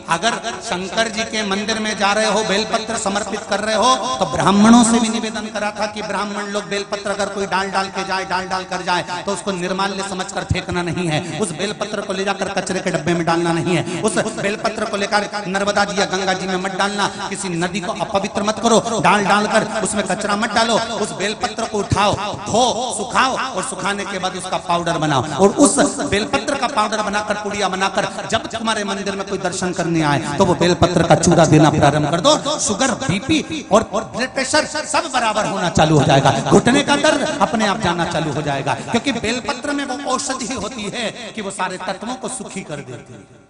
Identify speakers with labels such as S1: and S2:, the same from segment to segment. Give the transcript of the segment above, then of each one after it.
S1: अगर शंकर जी के मंदिर में जा रहे हो, बेलपत्र समर्पित कर रहे हो, तो ब्राह्मणों से भी निवेदन करा था कि ब्राह्मण लोग बेलपत्र अगर कोई डाल डाल के जाए, डाल डाल कर जाए, तो उसको निर्माल्य समझकर फेंकना नहीं है। उस बेलपत्र को ले जाकर कचरे के डब्बे में डालना नहीं है। उस बेलपत्र को लेकर नर्मदा जी या गंगा जी में मत डालना। किसी नदी को अपवित्र मत करो, डाल डालकर उसमें कचरा मत डालो। उस बेलपत्र को उठाओ, धो, सुखाओ और सुखाने के बाद उसका पाउडर बनाओ और उस बेलपत्र का पाउडर बनाकर, पुड़िया बनाकर जब तुम्हारे मंदिर में कोई दर्शन करने आए तो वो बेलपत्र का चूरा देना प्रारंभ कर दो। शुगर, बीपी और ब्लड प्रेशर सब बराबर होना चालू हो जाएगा। घुटने का दर्द अपने आप जाना चालू हो जाएगा, क्योंकि बेलपत्र में वो औषधि होती है कि वो सारे तत्वों को सुखी कर देती है।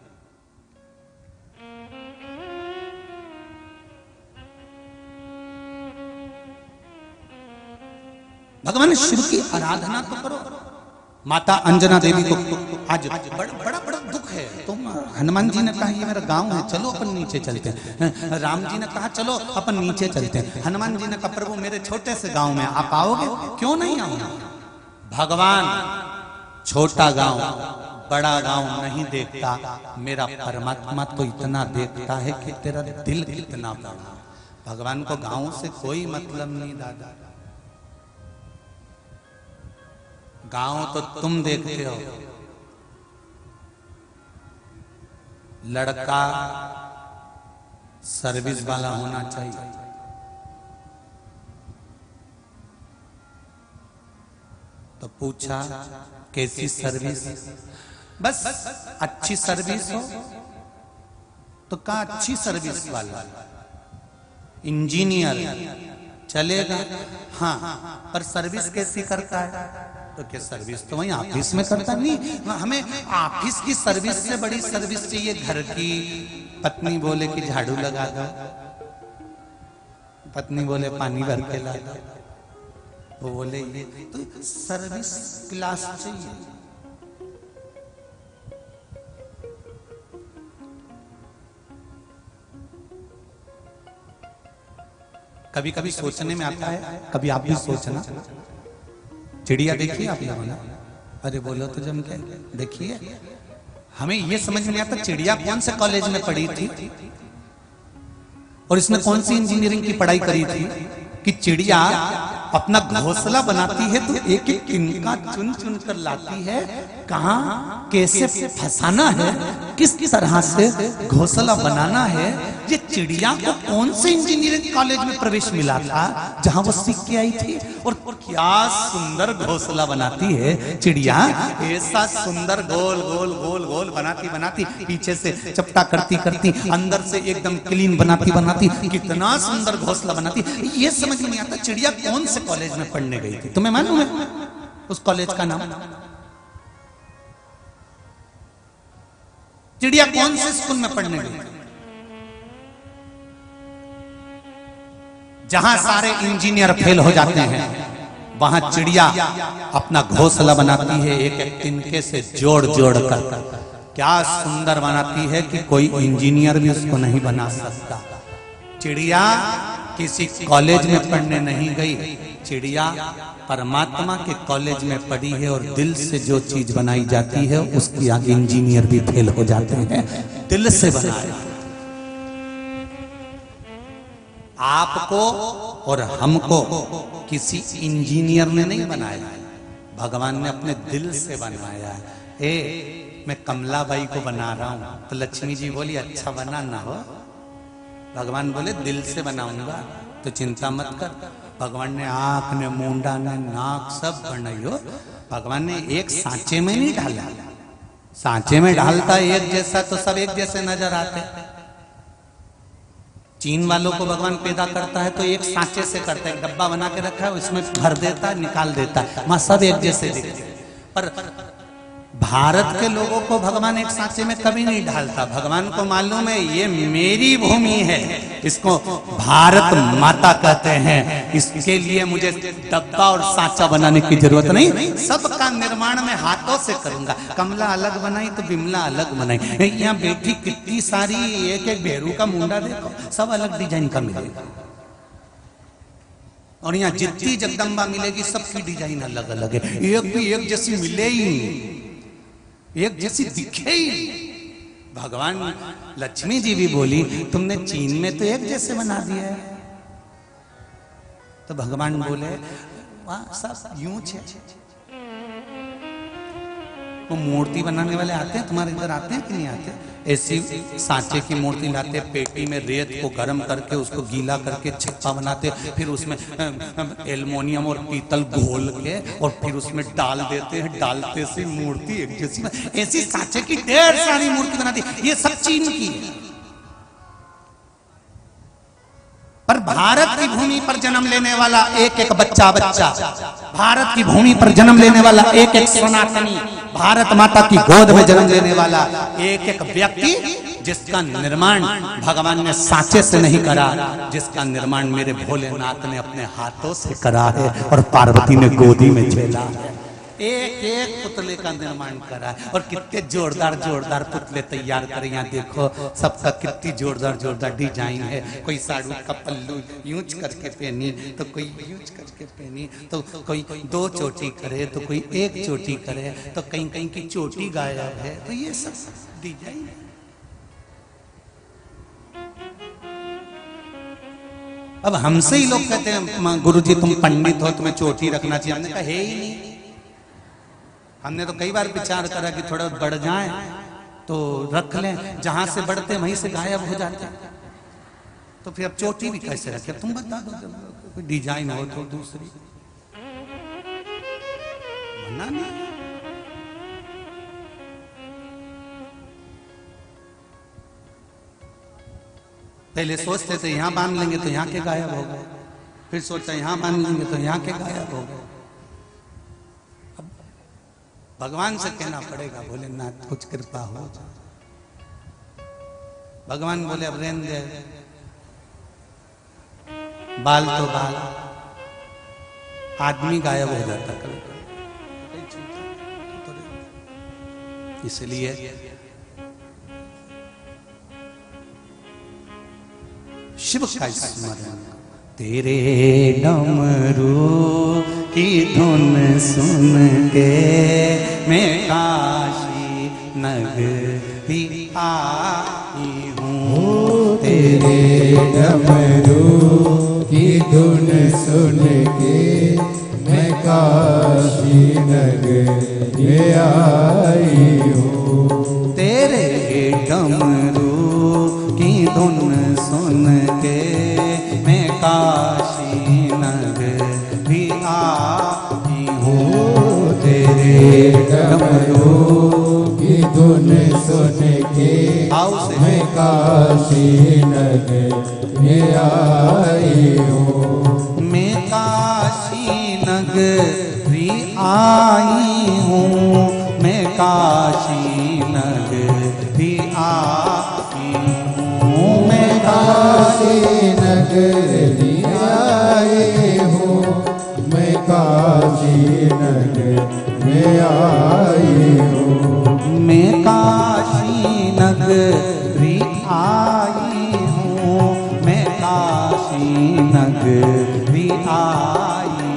S1: भगवान शिव की आराधना तो करो। माता अंजना देवी को आज बड़ा बड़ा दुख है। तुम हनुमान जी ने कहा ये मेरा गांव है, चलो अपन नीचे चलते हैं। राम जी ने कहा चलो अपन नीचे चलते हैं। हनुमान जी ने कहा प्रभु मेरे छोटे से गांव में आप आओगे? क्यों नहीं आओगे? भगवान छोटा गांव बड़ा गांव नहीं देखता, मेरा परमात्मा तो इतना देखता है कि तेरा दिल कितना बड़ा। भगवान को गांव से कोई मतलब नहीं दादा। गांव तो तुम देखते हो, लड़का सर्विस वाला होना चाहिए। तो पूछा कैसी सर्विस? बस अच्छी सर्विस हो तो कहा अच्छी सर्विस वाला। इंजीनियर चलेगा, हाँ, पर सर्विस कैसी करता है? तो क्या सर्विस तो वही ऑफिस में करता नहीं। हमें ऑफिस की सर्विस से बड़ी सर्विस चाहिए घर की। पत्नी बोले कि झाड़ू लगा दो, पत्नी बोले पानी भर के ला दो, वो बोले ये तो सर्विस क्लास चाहिए। कभी कभी सोचने में आता है, कभी आप भी सोचना। चिड़िया देखिए आप लोगों ने? अरे बोलो तो जम के देखिए। हमें ये समझ में नहीं आता चिड़िया कौन से कॉलेज में पढ़ी थी और इसने कौन सी इंजीनियरिंग की पढ़ाई करी थी कि चिड़िया अपना घोंसला बनाती है तो एक एक तिनका चुन चुन कर लाती है। कहां कैसे फंसाना है, किस तरह से घोंसला बनाना है, ये चिड़िया को कौन से इंजीनियरिंग कॉलेज में प्रवेश मिला था जहां वो सीख के आई थी। और क्या सुंदर घोंसला बनाती है चिड़िया। ऐसा सुंदर गोल गोल गोल गोल बनाती बनाती, पीछे से चपटा करती करती, अंदर से एकदम क्लीन बनाती बनाती, कितना सुंदर घोंसला बनाती। ये समझ में नहीं आता चिड़िया कौन से कॉलेज में पढ़ने गई थी। तुम्हें मालूम है उस कॉलेज का नाम? चिड़िया कौन से स्कूल में पढ़ने गई? जहां सारे इंजीनियर फेल हो जाते हैं वहां चिड़िया अपना घोंसला बनाती है, एक एक तिनके से जोड़ जोड़ कर। क्या सुंदर बनाती है कि कोई इंजीनियर भी उसको नहीं बना सकता। चिड़िया किसी कॉलेज में पढ़ने नहीं गई, चिड़िया परमात्मा के कॉलेज में पढ़ी है और दिल से जो चीज बनाई जाती है उसकी आगे इंजीनियर भी फेल हो जाते हैं। दिल से बनाया आपको और हमको किसी इंजीनियर ने नहीं बनाया, भगवान ने अपने दिल से बनाया है। मैं कमलाबाई को बना रहा हूं तो लक्ष्मी जी बोली अच्छा बना ना हो। भगवान बोले दिल से बनाऊंगा तो चिंता मत कर। भगवान ने आंख ने, मुंडा ने, नाक सब बनाइयो। भगवान ने एक सांचे में नहीं डाला। सांचे में डालता एक जैसा तो सब एक जैसे नजर आते। चीन वालों को भगवान पैदा करता है तो एक सांचे से करता है, डब्बा बना के रखा है उसमें भर देता है, निकाल देता है, वहां सब एक जैसे दिखते हैं। पर भारत के लोगों को भगवान एक सांचे में कभी नहीं डालता। भगवान को मालूम है ये मेरी भूमि है, इसको भारत माता कहते हैं, इसके लिए मुझे डब्बा और सांचा बनाने की जरूरत नहीं। सबका निर्माण मैं हाथों से करूंगा। कमला अलग बनाई तो बिमला अलग बनाई। यहाँ बैठी कितनी सारी, एक एक भेड़ू का मुंडा देखो, सब अलग डिजाइन का मिलेगा। और यहाँ जितनी जगदम्बा मिलेगी सबकी डिजाइन अलग अलग है। एक भी एक जैसी मिले ही, एक जैसी दिखे ही। भगवान लक्ष्मी जी भी बोली तुमने चीन में तो एक जैसे बना दिया है। तो भगवान बोले वहां सब यूं है। वो मूर्ति बनाने वाले आते हैं तुम्हारे इधर, आते हैं कि नहीं आते? ऐसी सांचे की मूर्ति लाते, पेटी में रेत को गर्म करके उसको गीला करके छिप्पा बनाते, फिर उसमें एल्युमिनियम और पीतल घोल के और फिर उसमें डाल देते हैं, डालते से मूर्ति एक जैसी। ऐसी सांचे की ढेर सारी मूर्ति बनाती, ये सब चीन की है। पर भारत की भूमि पर जन्म लेने वाला एक एक बच्चा, भारत की भूमि पर जन्म लेने वाला एक एक सनातनी, भारत माता की गोद में जन्म लेने वाला एक एक व्यक्ति, जिसका निर्माण भगवान ने सांचे से नहीं करा, जिसका निर्माण मेरे भोलेनाथ ने अपने हाथों से करा है और पार्वती ने गोदी में झेला है। एक एक पुतले का निर्माण करा है और कितने जोरदार जोरदार पुतले तैयार करे। यहाँ देखो सबका कितनी जोरदार जोरदार डिजाइन है। कोई साड़ू का पल्लू यूज करके पहनी, तो कोई यूज करके पहनी, तो कोई 2 चोटी करे, तो कोई 1 चोटी करे, तो कहीं कहीं की चोटी गायब है। तो ये सब डिजाइन है। अब हमसे ही लोग कहते हैं गुरुजी तुम पंडित हो, तुम्हें चोटी रखना चाहिए। हमने कहा है ही नहीं। हमने तो कई बार विचार करा कि थोड़ा बढ़ जाए तो रख लें, जहां से बढ़ते वहीं से गायब हो जाते, तो फिर अब चोटी भी कैसे रखे? तुम बता दो, कोई डिजाइन हो तो दूसरी मना नहीं। पहले सोचते थे यहां बांध लेंगे तो यहाँ के गायब हो गए, फिर सोचा यहां बांध लेंगे तो यहाँ के गायब हो गए। भगवान से कहना पड़ेगा भोलेनाथ कुछ कृपा हो जाए। भगवान बोले अब रहने दे, बाल तो बाल, आदमी गायब हो जाता कभी कभी। इसलिए शिव का स्मरण, तेरे डमरू की धुन सुन के मैं काशी नगरी आई हूँ।
S2: तेरे डमरू की धुन सुन के मैं काशी नगरी आई हूँ।
S1: तेरे डमरू की धुन सुन के मैं काशी नगरी आई हूँ।
S2: तेरे डमरू की धुन सुन के मैं काशी नगरी आई हूँ।
S1: मैं काशी नगरी आई हूँ। मैं काशी नगरी आई हूँ। मैं
S2: काशी नगरी आई हूँ। मैं काशी नगरी आई हूँ।
S1: मैं काशी नगरी आई हूँ। मैं काशी नगरी आई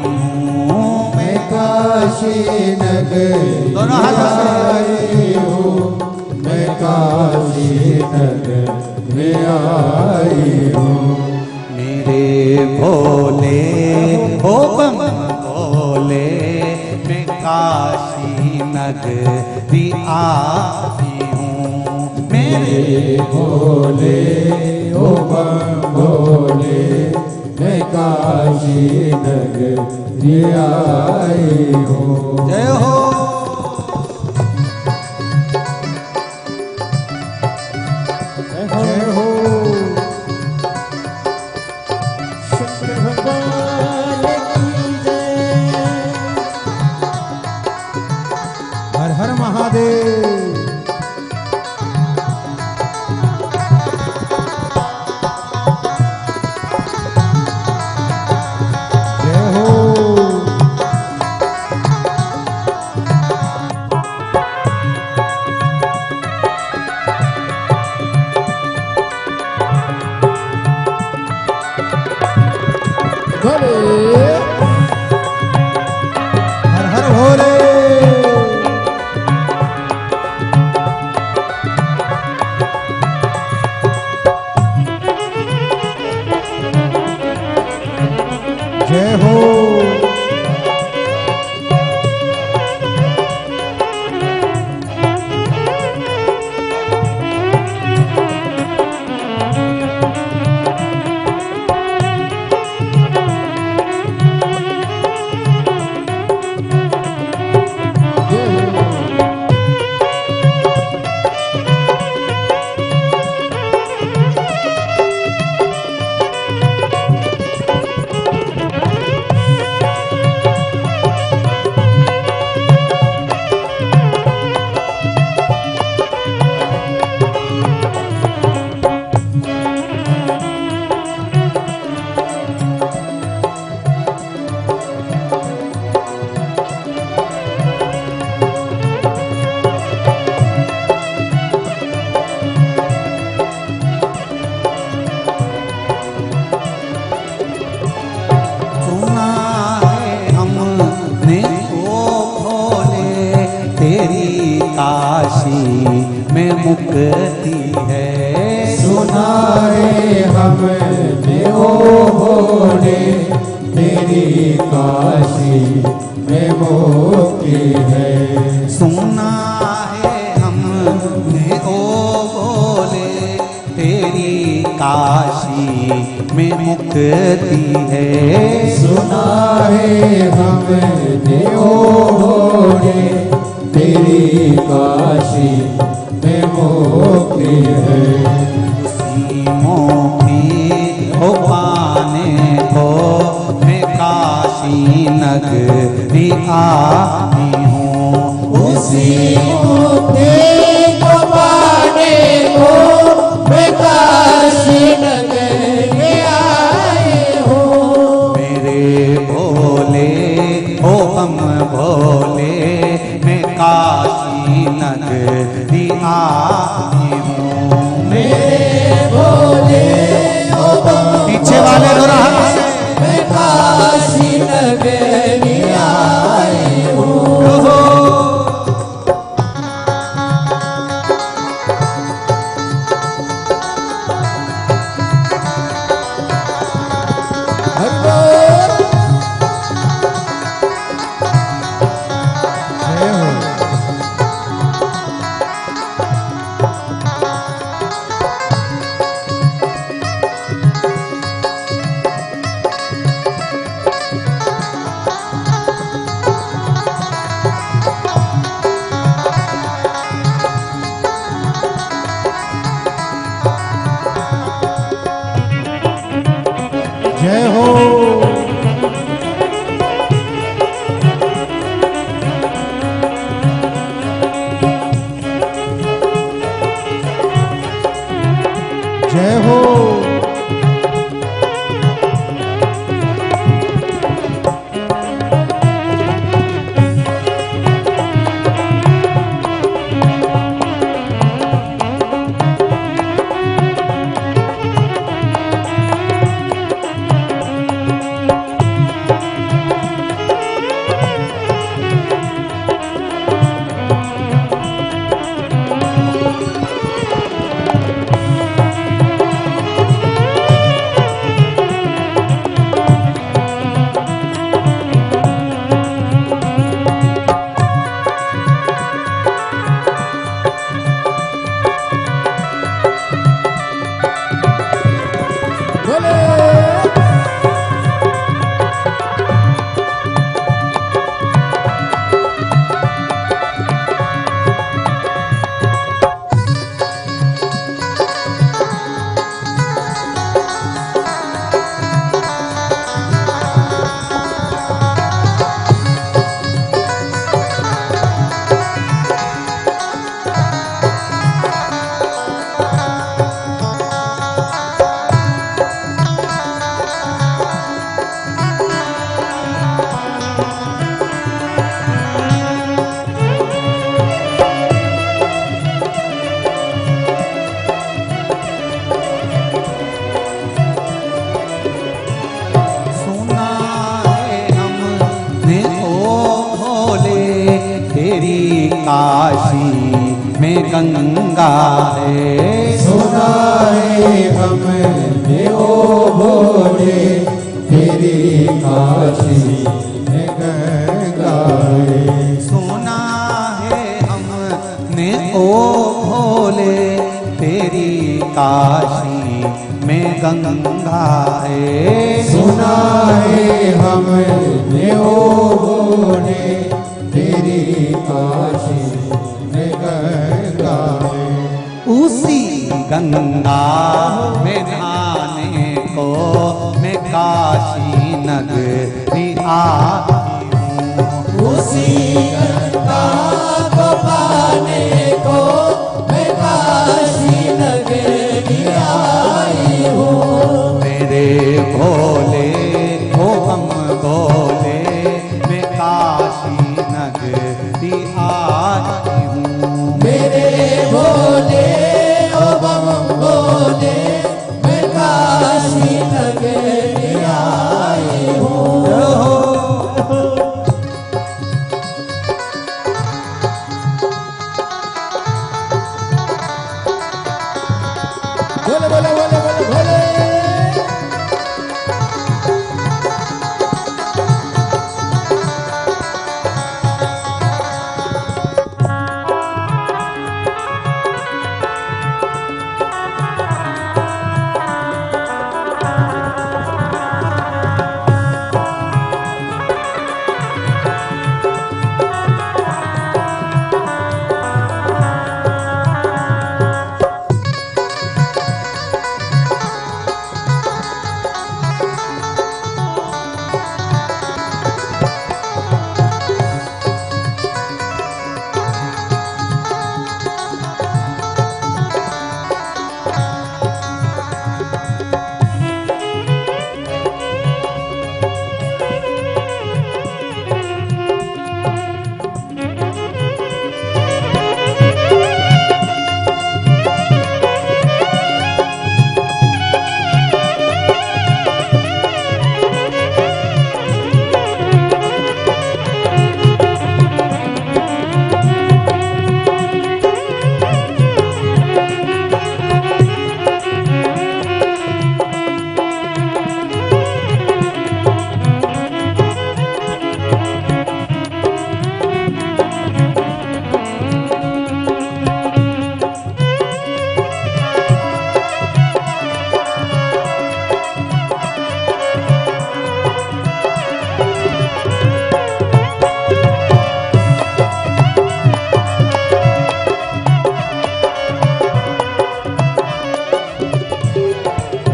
S1: हूँ।
S2: मैं काशी नगरी
S1: दोनों हाथों से
S2: आई हूँ। मैं काशी नगरी आई हूँ।
S1: मेरे भोले हो बम भोले, मैं काशी नगरी आई हूँ। मेरे
S2: भोले ओ बम भोले, मैं काशी नगरी आई हूँ।
S1: जय हो।
S2: जय हो। शंकर भगवान की जय। हर हर महादेव। जय हो। जय हो
S1: में मुक्ति है।
S2: सुना रे हमने ओ भोले तेरी काशी में मुक्ति है।
S1: सुना है हमने ओ भोले तेरी काशी में मुक्ति है।
S2: सुना है हमने ओ भोले तेरी काशी में मुक्ति है।
S1: उसी मोक्ति हो पाने को मैं काशी नगरी आई हूँ।
S2: उसी मुक्ति को पाने को मैं काशी नगरी आई हूँ।
S1: मेरे भोले हो हम भोले मैं काशी नगरी आई हूँ।
S2: मेरे भोले हो
S1: पीछे वाले दो रहा
S2: मैं काशी नगरी आई हूँ। जय हो जय हो
S1: काशी में गंगा है।
S2: सुना है हमने ओ भोले तेरी काशी
S1: काशी में गंगा है।
S2: सुना है हमने ओ बोले तेरी काशी में गंगा है।
S1: उसी गंगा में नहाने को मैं काशी नगरी आई हूँ।
S2: उसी गंगा को पाने को मैं काशी नगरी आई हूँ।
S1: मेरे भोले हो हम भोले मैं काशी नगरी आई हूँ।
S2: मेरे भोले ओ बम बोले मैं काशी नगरी आई हूँ। बोले बोले बोले बोले बोले।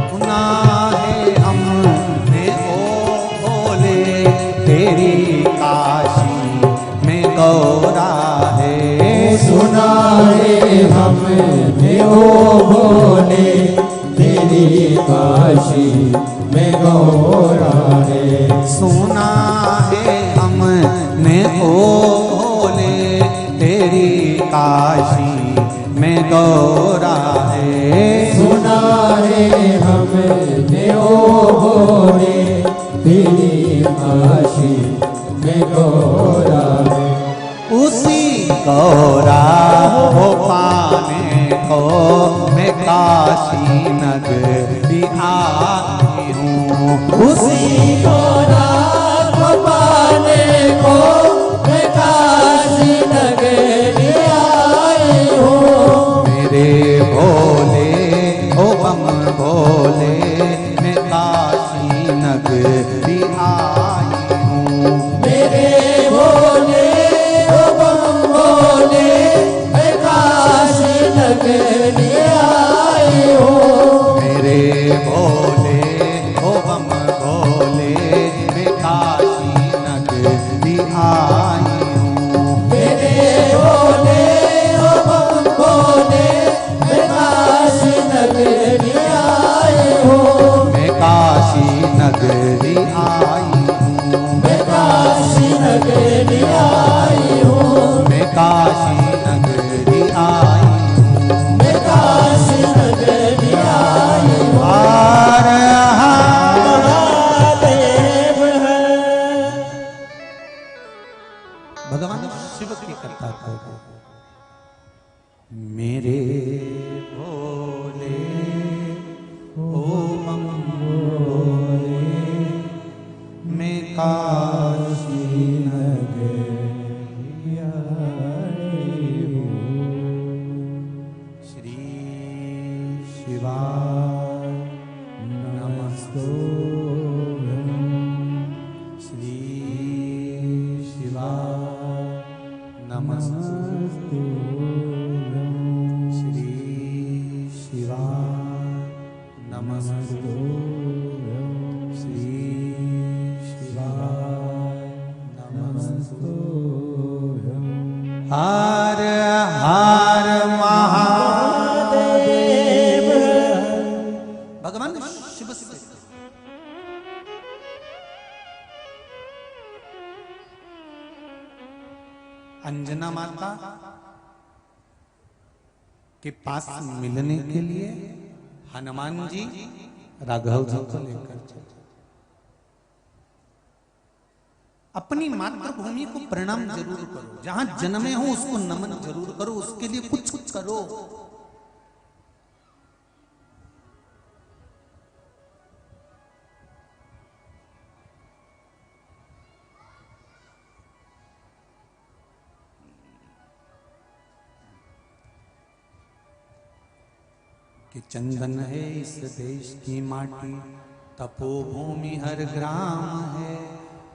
S2: सुना है हमने ओ भोले तेरी काशी में गौरा है।
S1: सुना है हमने ओ भोले तेरी काशी में गौरा है।
S2: सुना है हमने ओ भोले तेरी काशी में गौरा है।
S1: उसी गौरा हो पाने को मैं काशी नगरी आई हूँ।
S2: उसी गौरा को पाने को मैं काशी नगरी आई हूँ।
S1: मेरे भोले हो हम भोले मैं काशी नगरी आई हूँ।
S2: मेरे भोले ओ बम भोले मैं काशी नगरी आई हूँ।
S1: मेरे भोले हो हम भोले मैं काशी नगरी आई हूँ। शिवाय नमस्तुभ्यं श्री शिवाय नमस्तुभ्यं श्री शिवाय नमस्तुभ्यं श्री शिवाय नमस्तुभ्यं हर हर महादेव। भगवान शिव से अंजना माता के पास मिलने के लिए हनुमान जी राघव जी को लेकर चले। अपनी मातृभूमि को प्रणाम जरूर करो, जहां जन्मे हो उसको नमन जरूर करो, उसके लिए कुछ कुछ करो। कि चंदन है इस देश की माटी, तपोभूमि हर ग्राम है,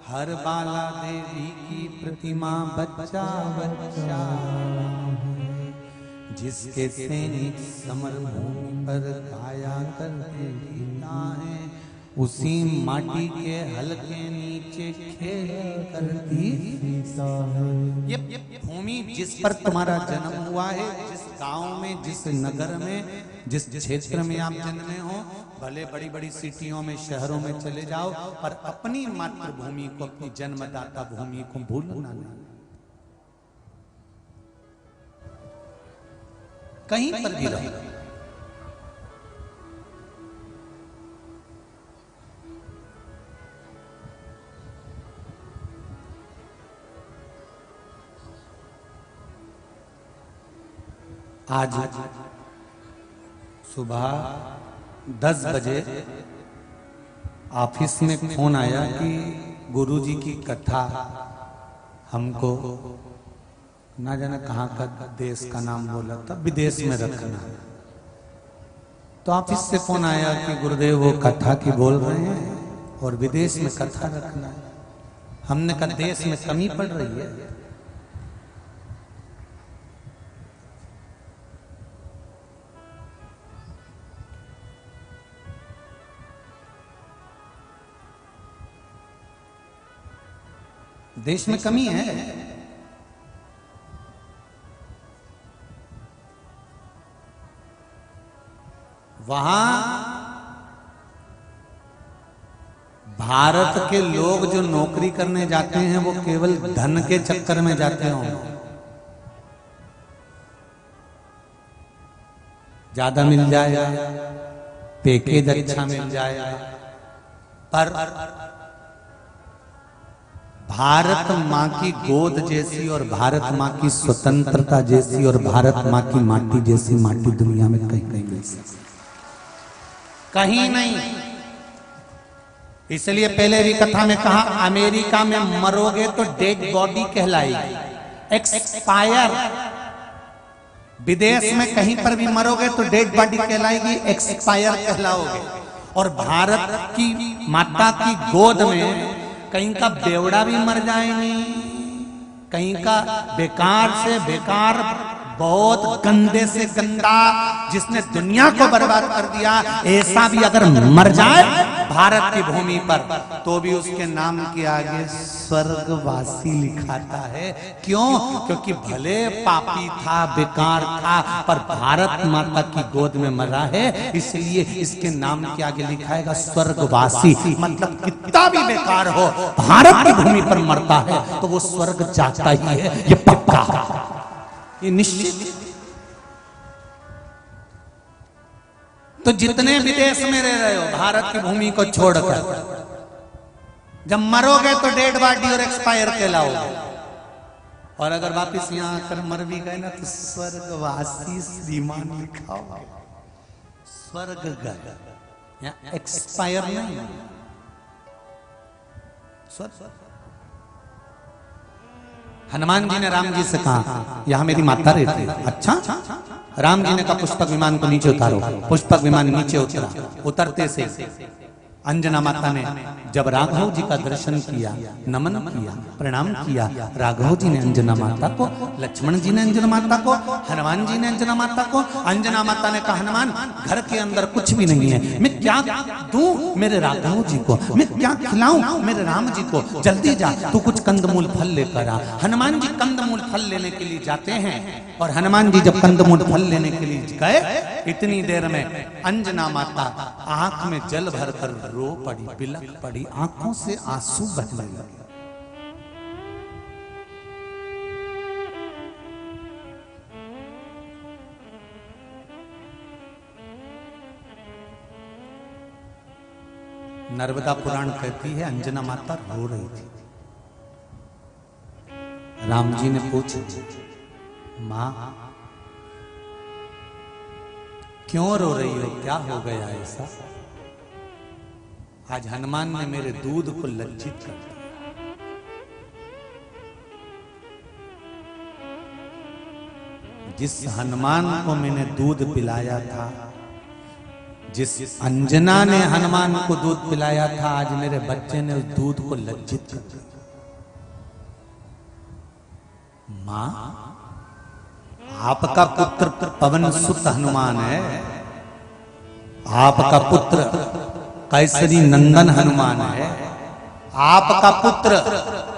S1: हर बाला देवी की प्रतिमा बच्चा बच्चा है। जिसके सैनिक समर भूमि पर काया करते जीता है, उसी माटी के हल्के नीचे खेल करती जीता है। ये भूमि जिस पर तुम्हारा जन्म हुआ है, जिस गांव में, जिस नगर में, जिस क्षेत्र में आप जन्मे हो, भले बड़ी बड़ी सिटियों में, शहरों में चले जाओ, पर अपनी मातृभूमि को, अपनी जन्मदाता भूमि को भूलना नहीं। कहीं पर भी रहो, आज सुबह 10 बजे ऑफिस में फोन आया कि गुरुजी की कथा हमको ना जाने कहाँ का देश का नाम बोला था, विदेश में रखना। तो ऑफिस से फोन आया कि गुरुदेव वो कथा की बोल रहे हैं और विदेश में कथा रखना है। हमने कहा देश में कमी पड़ रही है। देश में कमी है। वहां भारत के लोग जो नौकरी करने जाते हैं वो केवल धन के चक्कर में जाते होंगे, ज्यादा मिल जाएगा, पैकेज अच्छा मिल जाएगा, पर भारत माँ की गोद जैसी और भारत माँ की स्वतंत्रता जैसी और भारत माँ की माटी जैसी माटी दुनिया में कहीं नहीं मिल सकती, कहीं नहीं। इसलिए पहले भी कथा में कहा, अमेरिका में मरोगे तो डेड बॉडी कहलाएगी, एक्सपायर। विदेश में कहीं पर भी मरोगे तो डेड बॉडी कहलाएगी, एक्सपायर कहलाओगे। और भारत की माता की गोद में कहीं का बेवड़ा भी मर जाएंगे, कहीं का बेकार से बेकार, बहुत गंदे से गंदा, जिसने दुनिया को बर्बाद कर दिया, ऐसा भी अगर मर जाए भारत की भूमि पर तो भी उसके नाम के आगे स्वर्गवासी लिखाता है। क्यों? क्योंकि भले पापी था, बेकार था, पर भारत माता की गोद में मरा है, इसलिए इसके नाम के आगे लिखाएगा स्वर्गवासी। मतलब कितना भी बेकार हो, भारत की भूमि पर मरता है तो वो स्वर्ग जाता ही है, ये पक्का, ये निश्चित। तो जितने विदेश में रह रहे हो भारत की भूमि को छोड़कर, जब मरोगे तो डेड बॉडी और एक्सपायर कहलाओगे, और अगर वापिस यहाँ आकर मर भी गए ना तो स्वर्गवासी श्रीमान लिखा होगा, स्वर्ग गए, यहाँ एक्सपायर नहीं, स्वर्ग। हनुमान जी ने राम जी से कहा यहाँ मेरी माता रहती है। अच्छा, राम जी ने कहा पुष्पक विमान को नीचे उतारो। पुष्पक विमान नीचे उतरा। उतरते से अंजना माता ने जब राघव जी का दर्शन किया, नमन किया, प्रणाम किया, राघव जी ने अंजना माता को, लक्ष्मण जी ने अंजना माता को, हनुमान जी ने अंजना माता को। अंजना माता ने कहा हनुमान घर के अंदर कुछ भी नहीं है, मैं क्या दूं मेरे राघव जी को, मैं क्या खिलाऊं मेरे राम जी को, जल्दी जा तू कुछ कंदमूल फल लेकर आ। हनुमान जी कंदमूल फल लेने के लिए जाते हैं और हनुमान जी जब कंदमूल फल लेने के लिए गए, इतनी देर में अंजना माता आंख में जल भर कर रो पड़ी, बिलख पड़ी, आंखों से आंसू बहने लगे। नर्मदा पुराण कहती है अंजना माता रो रही थी। राम जी ने पूछा मां क्यों रो रही हो, क्या हो गया ऐसा? आज हनुमान ने मेरे दूध को लज्जित कर दिया। जिस हनुमान को मैंने दूध पिलाया था, जिस अंजना ने हनुमान को दूध पिलाया था, आज मेरे बच्चे ने उस दूध को लज्जित कर दिया। मां आपका पुत्र पवन सुत हनुमान है, आपका पुत्र कैसरी नंदन हनुमान है, आपका पुत्र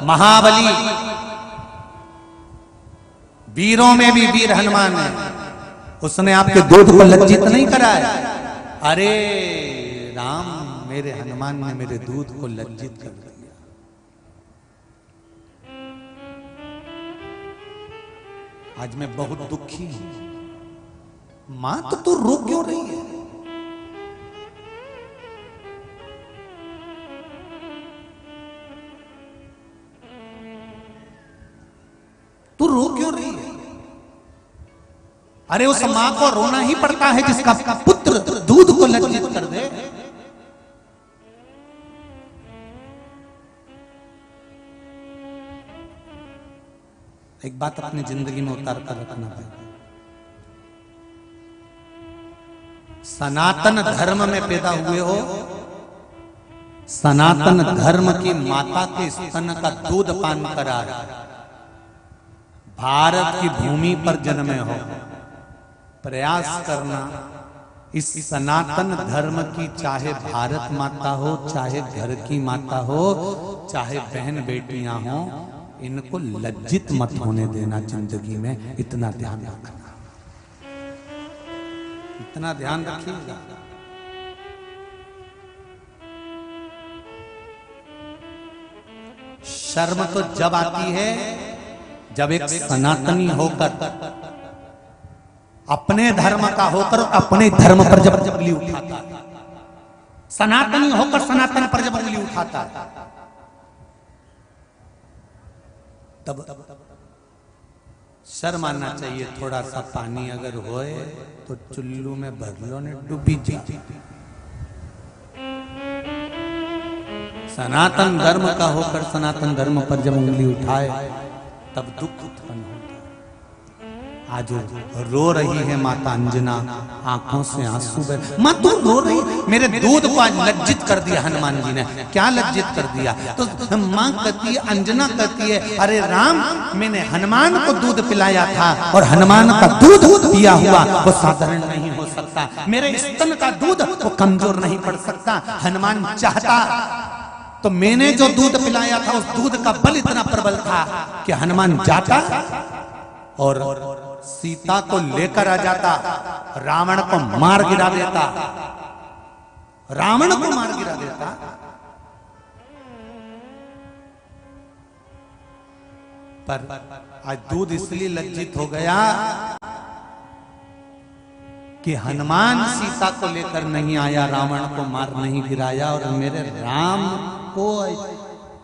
S1: महाबली वीरों में भी वीर हनुमान है, उसने आपके दूध को लज्जित नहीं कराया। अरे राम, मेरे हनुमान ने मेरे दूध को लज्जित कर दिया। आज मैं बहुत दुखी हूं। मां तो तू रो क्यों रही है? तू रो क्यों रही है? अरे उस मां को रोना ही पड़ता है जिसका पुत्र दूध को लज्जित कर दे। एक बात अपनी जिंदगी में उतार कर रखना भाई, सनातन धर्म में पैदा हुए हो, सनातन धर्म की माता के स्तन का दूध पान करा, भारत की भूमि पर जन्मे हो, प्रयास करना इस सनातन धर्म की, चाहे भारत माता हो, चाहे घर की माता हो, चाहे बहन बेटियां हो, इनको लज्जित मत होने देना जिंदगी में। इतना ध्यान रखना, इतना ध्यान रखिएगा। शर्म तो जब आती है जब एक सनातनी होकर, अपने धर्म का होकर, अपने धर्म पर जब उंगली उठाता, सनातनी होकर सनातन पर जब उंगली उठाता, तब शर्म आना चाहिए। थोड़ा सा पानी अगर होए तो चुल्लू में भर लो, ने डूबी जा। सनातन धर्म का होकर सनातन धर्म पर जब उंगली उठाए तब दुख उत्पन्न होता है। आज रो रही है माता अंजना, आंखों से आंसू बह। मां तू रो रही, मेरे दूध को आज लज्जित कर दिया हनुमान जी ने। क्या लज्जित कर दिया? तो मां कहती है, अंजना कहती है, अरे राम, मैंने हनुमान को दूध पिलाया था और हनुमान का दूध पिया हुआ वो साधारण नहीं हो सकता। मेरे स्तन का दूध वो कमजोर नहीं पड़ सकता। हनुमान चाहता तो मैंने जो दूध पिलाया था उस दूध का बल इतना प्रबल था कि हनुमान जाता और सीता को लेकर आ जाता, रावण को मार गिरा देता, रावण को मार गिरा देता। पर आज दूध इसलिए लज्जित हो गया कि हनुमान सीता को लेकर नहीं आया, रावण को मार नहीं गिराया, और मेरे राम को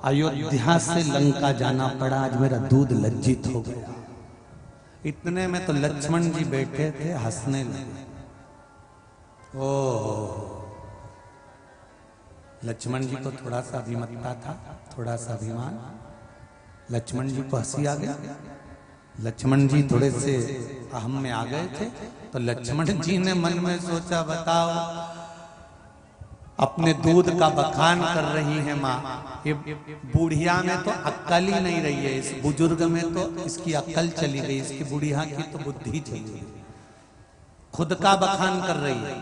S1: अयोध्या से लंका जाना पड़ा। आज मेरा दूध लज्जित हो गया। इतने में तो लक्ष्मण जी बैठे थे, हंसने लगे। ओह, लक्ष्मण जी को थोड़ा सा अभिमतता था, थोड़ा सा अभिमान। लक्ष्मण जी को हंसी आ गया। लक्ष्मण जी थोड़े से अहम में आ गए थे, तो लक्ष्मण जी ने मन में सोचा, बताओ अपने दूध का बखान कर रही है माँ, ये बूढ़िया में तो अक्ल ही नहीं रही है, इस बुजुर्ग में तो इसकी अक्ल चली गई, इसकी बुढ़िया की तो बुद्धि चली गई। खुद का बखान कर रही है,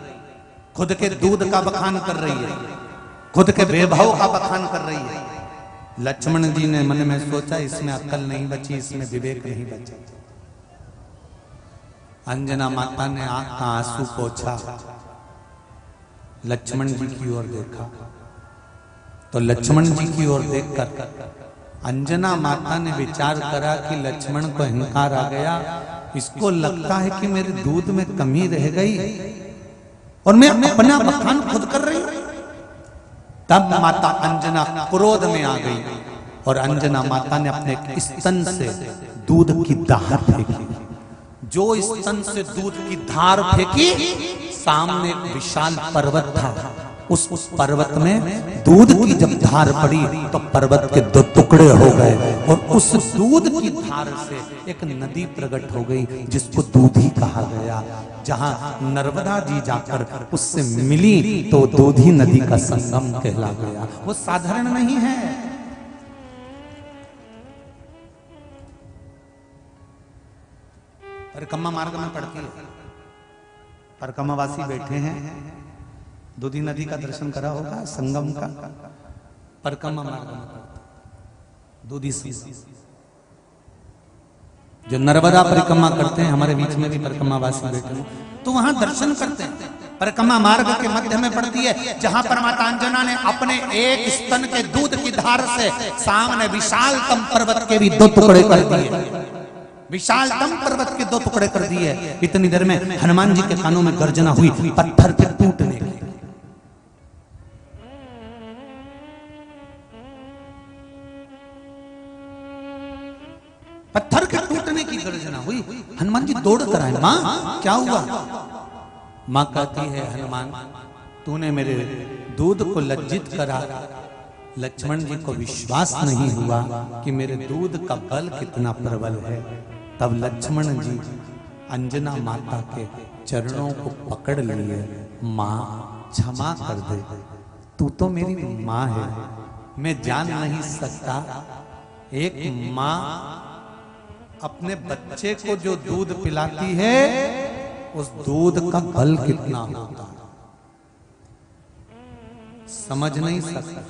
S1: खुद के दूध का बखान कर रही है, खुद के वैभव का बखान कर रही है। लक्ष्मण जी ने मन में सोचा, इसमें अक्ल नहीं बची, इसमें विवेक नहीं बचा। अंजना माता ने आंख का आंसू पोंछा, लक्ष्मण जी की ओर देखा, तो लक्ष्मण जी की ओर देखकर अंजना माता ने विचार करा कि लक्ष्मण को अहंकार आ गया, इसको लगता है कि मेरे दूध में कमी रह गई और मैं अपना बखान खुद कर रही हूं। तब माता अंजना क्रोध में आ गई और अंजना माता ने अपने स्तन से दूध की धार फेंकी। जो स्तन से दूध की धार फेंकी, सामने एक विशाल पर्वत था, उस पर्वत में दूध की जब धार पड़ी तो पर्वत के 2 टुकड़े हो गए और उस दूध की धार से एक नदी प्रकट हो गई जिसको दूधी कहा गया। जहां नर्मदा जी जाकर उससे मिली तो दूधी नदी का संगम कहला गया। वो साधारण नहीं है। परिक्रमा मार्ग में पड़ती है, परिक्रमावासी बैठे हैं, दूधी नदी का दर्शन करा होगा, संगम का। परिक्रमा मार्ग में दूधी जो नर्मदा परिक्रमा करते हैं, हमारे बीच में भी परिक्रमावासी बैठे हैं, तो वहां दर्शन करते हैं। परिक्रमा मार्ग के मध्य में पड़ती है, जहां परमाता अंजना ने अपने एक स्तन के दूध की धार से सामने विशालतम पर्वत के भी 2 टुकड़े कर दिए। विशालतम पर्वत के 2 टुकड़े कर दिए। इतनी देर में हनुमान जी के कानों में गर्जना हुई, पत्थर के टूटने की। पत्थर के टूटने की गर्जना हुई। हनुमान जी दौड़ कर आए, मां क्या हुआ? मां कहती है, हनुमान तूने मेरे दूध को लज्जित करा। लक्ष्मण जी को विश्वास नहीं हुआ कि मेरे दूध का बल कितना प्रबल है। तब लक्ष्मण जी अंजना माता के चरणों को पकड़ लिए, मां क्षमा कर दे, तू तो मेरी मां है, मैं जान नहीं सकता एक मां अपने बच्चे को जो दूध पिलाती है उस दूध का बल कितना होता है, समझ नहीं सकता।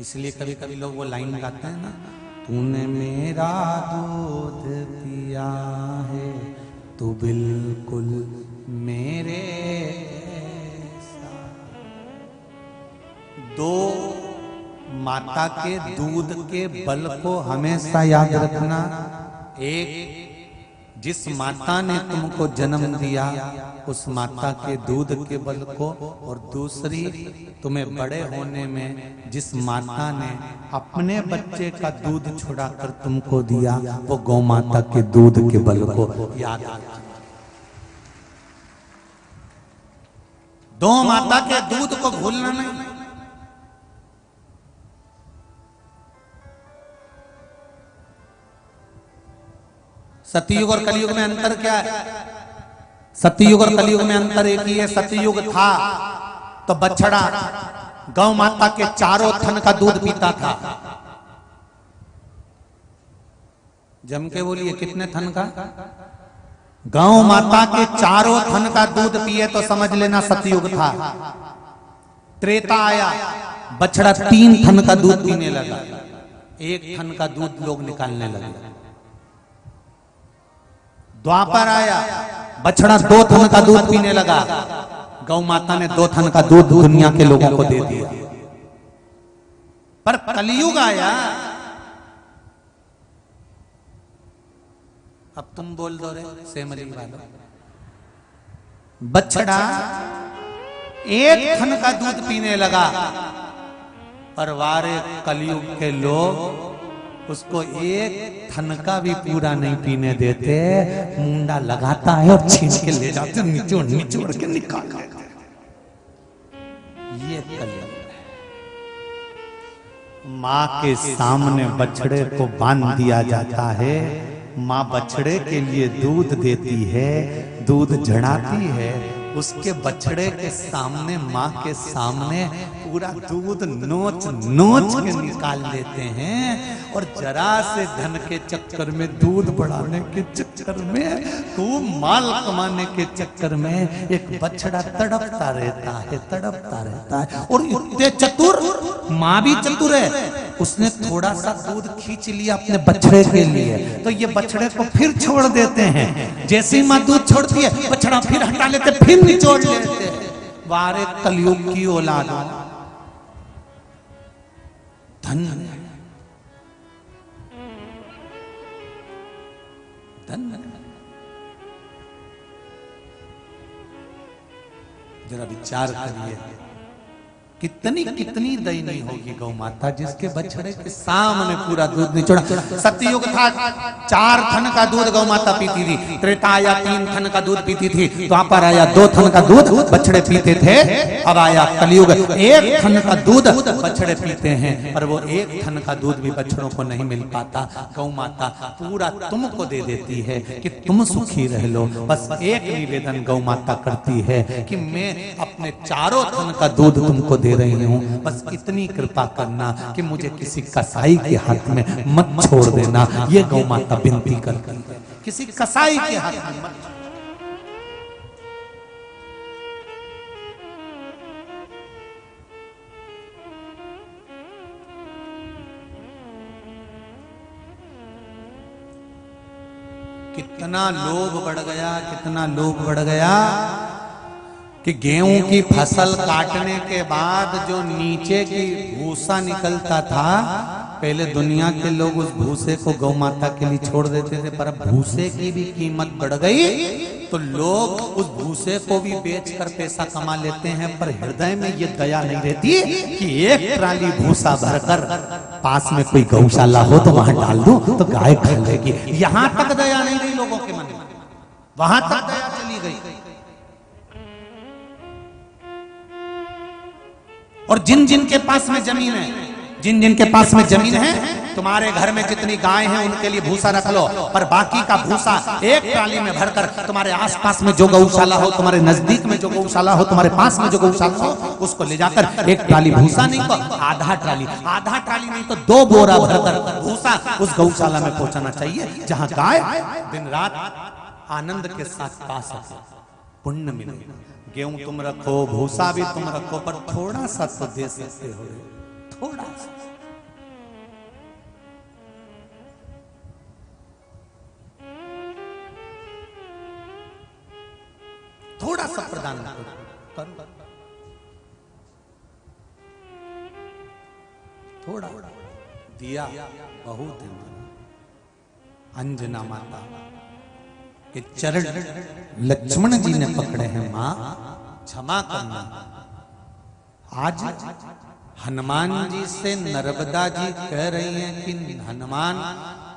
S1: इसलिए कभी कभी लोग वो लाइन गाते हैं ना, तूने मेरा दूध पिया है तू बिल्कुल मेरे साथ। 2 माता के दूध के बल को हमेशा याद रखना। एक, जिस माता ने तुमको जन्म दिया उस माता के दूध के बल को, और दूसरी तुम्हें बड़े होने में जिस माता ने अपने बच्चे का दूध छुड़ाकर तुमको दिया वो गौ माता के दूध के बल को याद रखना। 2 माता के दूध को भूलना नहीं। सतयुग और कलयुग में अंतर क्या है? सतयुग और कलयुग में अंतर एक ही है। सतयुग था तो बछड़ा गौ माता के चारों थन का दूध पीता था। जम के बोलिए, कितने थन का? गौ माता के चारों थन का दूध पिए तो समझ लेना सतयुग था। त्रेता आया, बछड़ा 3 थन का दूध पीने लगा, 1 थन का दूध लोग निकालने लगे। द्वापर आया, बछड़ा 2 थन का दूध पीने लगा, गौ माता ने 2 थन का दूध दुनिया के लोगों को दे दिया। पर कलयुग आया, अब तुम बोल दो रे सेमली वालों, बछड़ा 1 थन का दूध पीने लगा, पर वारे कलयुग के लोग उसको 1 थन का भी पूरा नहीं पीने देते, मुंडा लगाता है और छीन के ले जाते, निचोड़ के निकाल देते। ये कलयुग। माँ के सामने बछड़े को बांध दिया जाता है। माँ बछड़े के लिए दूध देती है, दूध झड़ाती है। उसके बछड़े के सामने, माँ के सामने पूरा दूध नोच नोच के निकाल लेते हैं। और जरा से धन के चक्कर में, दूध बढ़ाने के चक्कर में, खूब माल कमाने के चक्कर में एक बछड़ा तड़पता रहता है, तड़पता रहता है। और इतने चतुर, माँ भी चतुर है, उसने थोड़ा सा दूध खींच लिया अपने बछड़े के लिए, तो ये बछड़े को फिर छोड़ देते हैं। जैसे ही माँ दूध छोड़ती है, बछड़ा फिर हटा लेते, फिर निचोड़ लेते हैं। वारे कलयुग की औलाद, धन धन। जरा विचार करिए, कितनी कितनी दयनीय होगी गौ माता जिसके बछड़े के सामने पूरा दूध निचोड़ा। सतयुग था, 4 थन का दूध गौ माता पीती थी। त्रेता आया 3 थन का दूध पीती थी। द्वापर आया 2 थन का दूध बछड़े पीते थे। अब आया कलयुग, 1 थन का दूध बछड़े पीते हैं। और वो 1 थन का दूध भी बछड़ों को नहीं मिल पाता। गौ माता पूरा तुमको दे देती है कि तुम सुखी रह लो। बस एक निवेदन गौ माता करती है कि मैं अपने 4 थन का दूध तुमको दे रही हूँ, बस इतनी कृपा करना कि मुझे किसी कसाई के हाथ में मत छोड़ देना। ये गौ माता विनती करती है, किसी कसाई के हाथ में मत। कितना लोभ बढ़ गया, कितना लोभ बढ़ गया कि गेहूं की फसल काटने के बाद जो नीचे की भूसा निकलता था, पहले दुनिया के लोग उस भूसे को गौ माता के लिए छोड़ देते थे। पर अब भूसे की भी कीमत बढ़ गई तो लोग उस भूसे को भी बेचकर पैसा कमा लेते हैं। पर हृदय में ये दया नहीं रहती कि 1 ट्राली भूसा भरकर पास में कोई गौशाला हो तो वहां डाल दूं तो गाय खा लेगी। यहां तक दया नहीं रही लोगों के मन में, वहां तक दया चली गई। और जिन जिन के पास में जमीन है, जिन जिन के पास में जमीन है, तुम्हारे घर में जितनी गाय हैं उनके लिए भूसा रख लो। पर बाकी का भूसा 1 ट्राली में भरकर तुम्हारे आसपास में जो गौशाला हो, तुम्हारे नजदीक में जो गौशाला हो, तुम्हारे पास में जो गौशाला हो, उसको ले जाकर 1 ट्राली भूसा नहीं तो आधा ट्राली नहीं तो 2 बोरा भरकर भूसा उस गौशाला में पहुंचाना चाहिए, जहां गाय दिन रात आनंद के साथ पा सके, पुण्य मिले। गेहूं तुम रखो, भूसा भी तुम रखो, पर थोड़ा सा तो दे सकते हो, थोड़ा सा। थोड़ा सा प्रदान करो, थोड़ा दिया बहुत है। अंजना माता के चरण लक्ष्मण जी ने पकड़े हैं। मां क्षमा करना। आज हनुमान जी से नर्मदा जी कह रही हैं कि हनुमान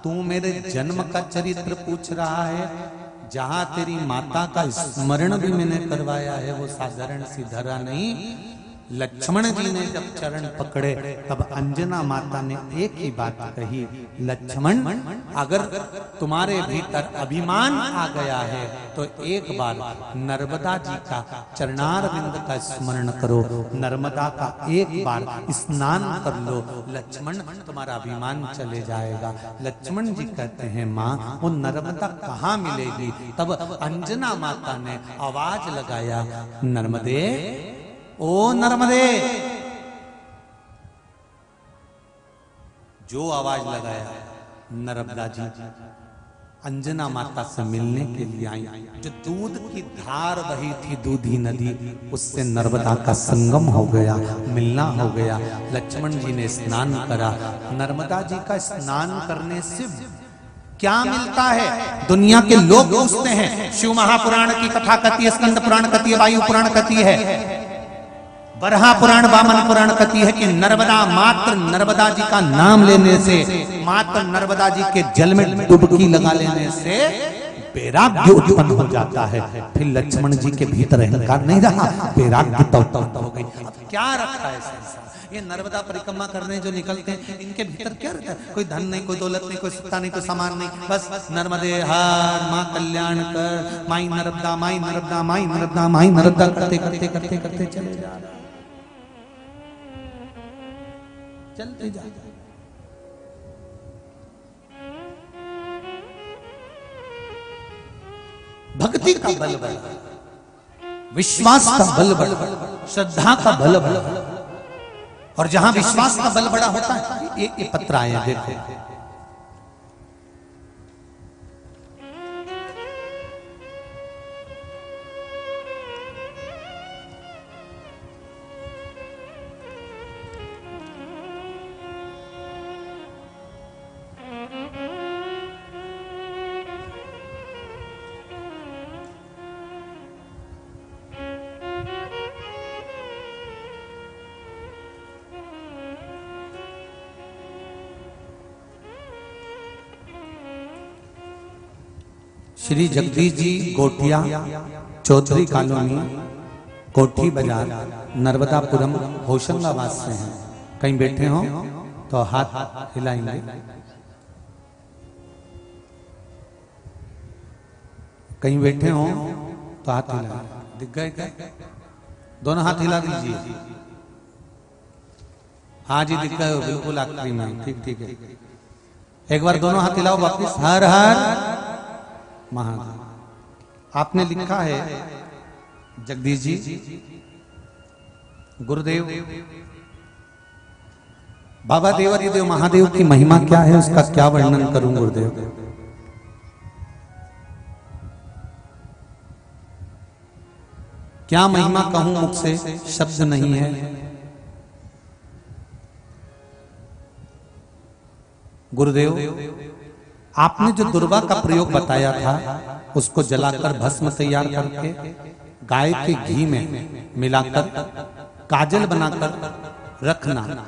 S1: तू मेरे जन्म का चरित्र पूछ रहा है, जहां तेरी माता का स्मरण भी मैंने करवाया है वो साधारण सी धरा नहीं। लक्ष्मण जी ने जब चरण पकड़े तब अंजना माता ने एक ही बात कही, लक्ष्मण अगर तुम्हारे भीतर अभिमान आ गया है तो एक बार नर्मदा जी का चरणारविंद का स्मरण करो, नर्मदा का एक बार स्नान कर लो, लक्ष्मण तुम्हारा अभिमान चले जाएगा। लक्ष्मण जी कहते हैं माँ वो नर्मदा कहाँ मिलेगी? तब अंजना माता ने आवाज लगाया, नर्मदे, ओ नर्मदे। जो आवाज लगाया नर्मदा जी अंजना माता से मिलने के लिए आई। जो दूध की धार बही थी दूधी नदी, उससे नर्मदा का संगम हो गया, मिलना हो गया। लक्ष्मण जी ने स्नान करा। नर्मदा जी का स्नान करने से क्या मिलता है? दुनिया के लोग पूछते हैं। शिव महापुराण की कथा कहती है, स्कंद पुराण कहती है, वायु पुराण कहती है, बरहा पुराण, वामन पुराण कहती है कि नर्मदा, मात्र नर्मदा जी का नाम लेने से, मात्र नर्मदा जी के जल में डुबकी लगा लेने से वैराग्य उत्पन्न हो जाता है। फिर लक्ष्मण जी के भीतर अहंकार नहीं रहा, वैराग्य तो हो गई। अब क्या रखा है संसार? ये नर्मदा परिक्रमा करने जो निकलते हैं, इनके भीतर क्या रहता है? कोई धन नहीं, कोई दौलत नहीं, कोई सत्ता नहीं, कोई सामान नहीं, बस नर्मदे हार, माँ कल्याण कर, माई नर्मदा, माई नर्मदा, माई नर्मदा, माई नर्मदा करते करते करते करते चले जा रहे, चलते जा। भक्ति का बल बढ़ा, विश्वास का बल बढ़ा, श्रद्धा का बल बढ़ा, और जहां विश्वास का बल बड़ा होता है, ये पत्र आया देखो, श्री जगदीश जी गोटिया, चौधरी कॉलोनी, कोठी बाजार, नर्मदापुरम, होशंगाबाद से हैं। कहीं बैठे हो तो हाथ हिलाएंगे। कहीं बैठे हो तो हाथ हिलाएंगे। दिख गए क्या? दोनों हाथ हिला दीजिए। हाँ जी, दिख गए हो, बिल्कुल आखिरी में। ठीक ठीक है, एक बार दोनों हाथ हिलाओ वापिस। हर हर महादेव। आपने लिखा है जगदीश जी, गुरुदेव बाबा देवादिदेव महादेव की महिमा क्या है, उसका क्या वर्णन करूं गुरुदेव? क्या महिमा कहूं, मुख से शब्द नहीं है। गुरुदेव आपने जो दुर्वा का प्रयोग बताया था, उसको जलाकर भस्म तैयार करके गाय के घी में मिलाकर काजल बनाकर रखना,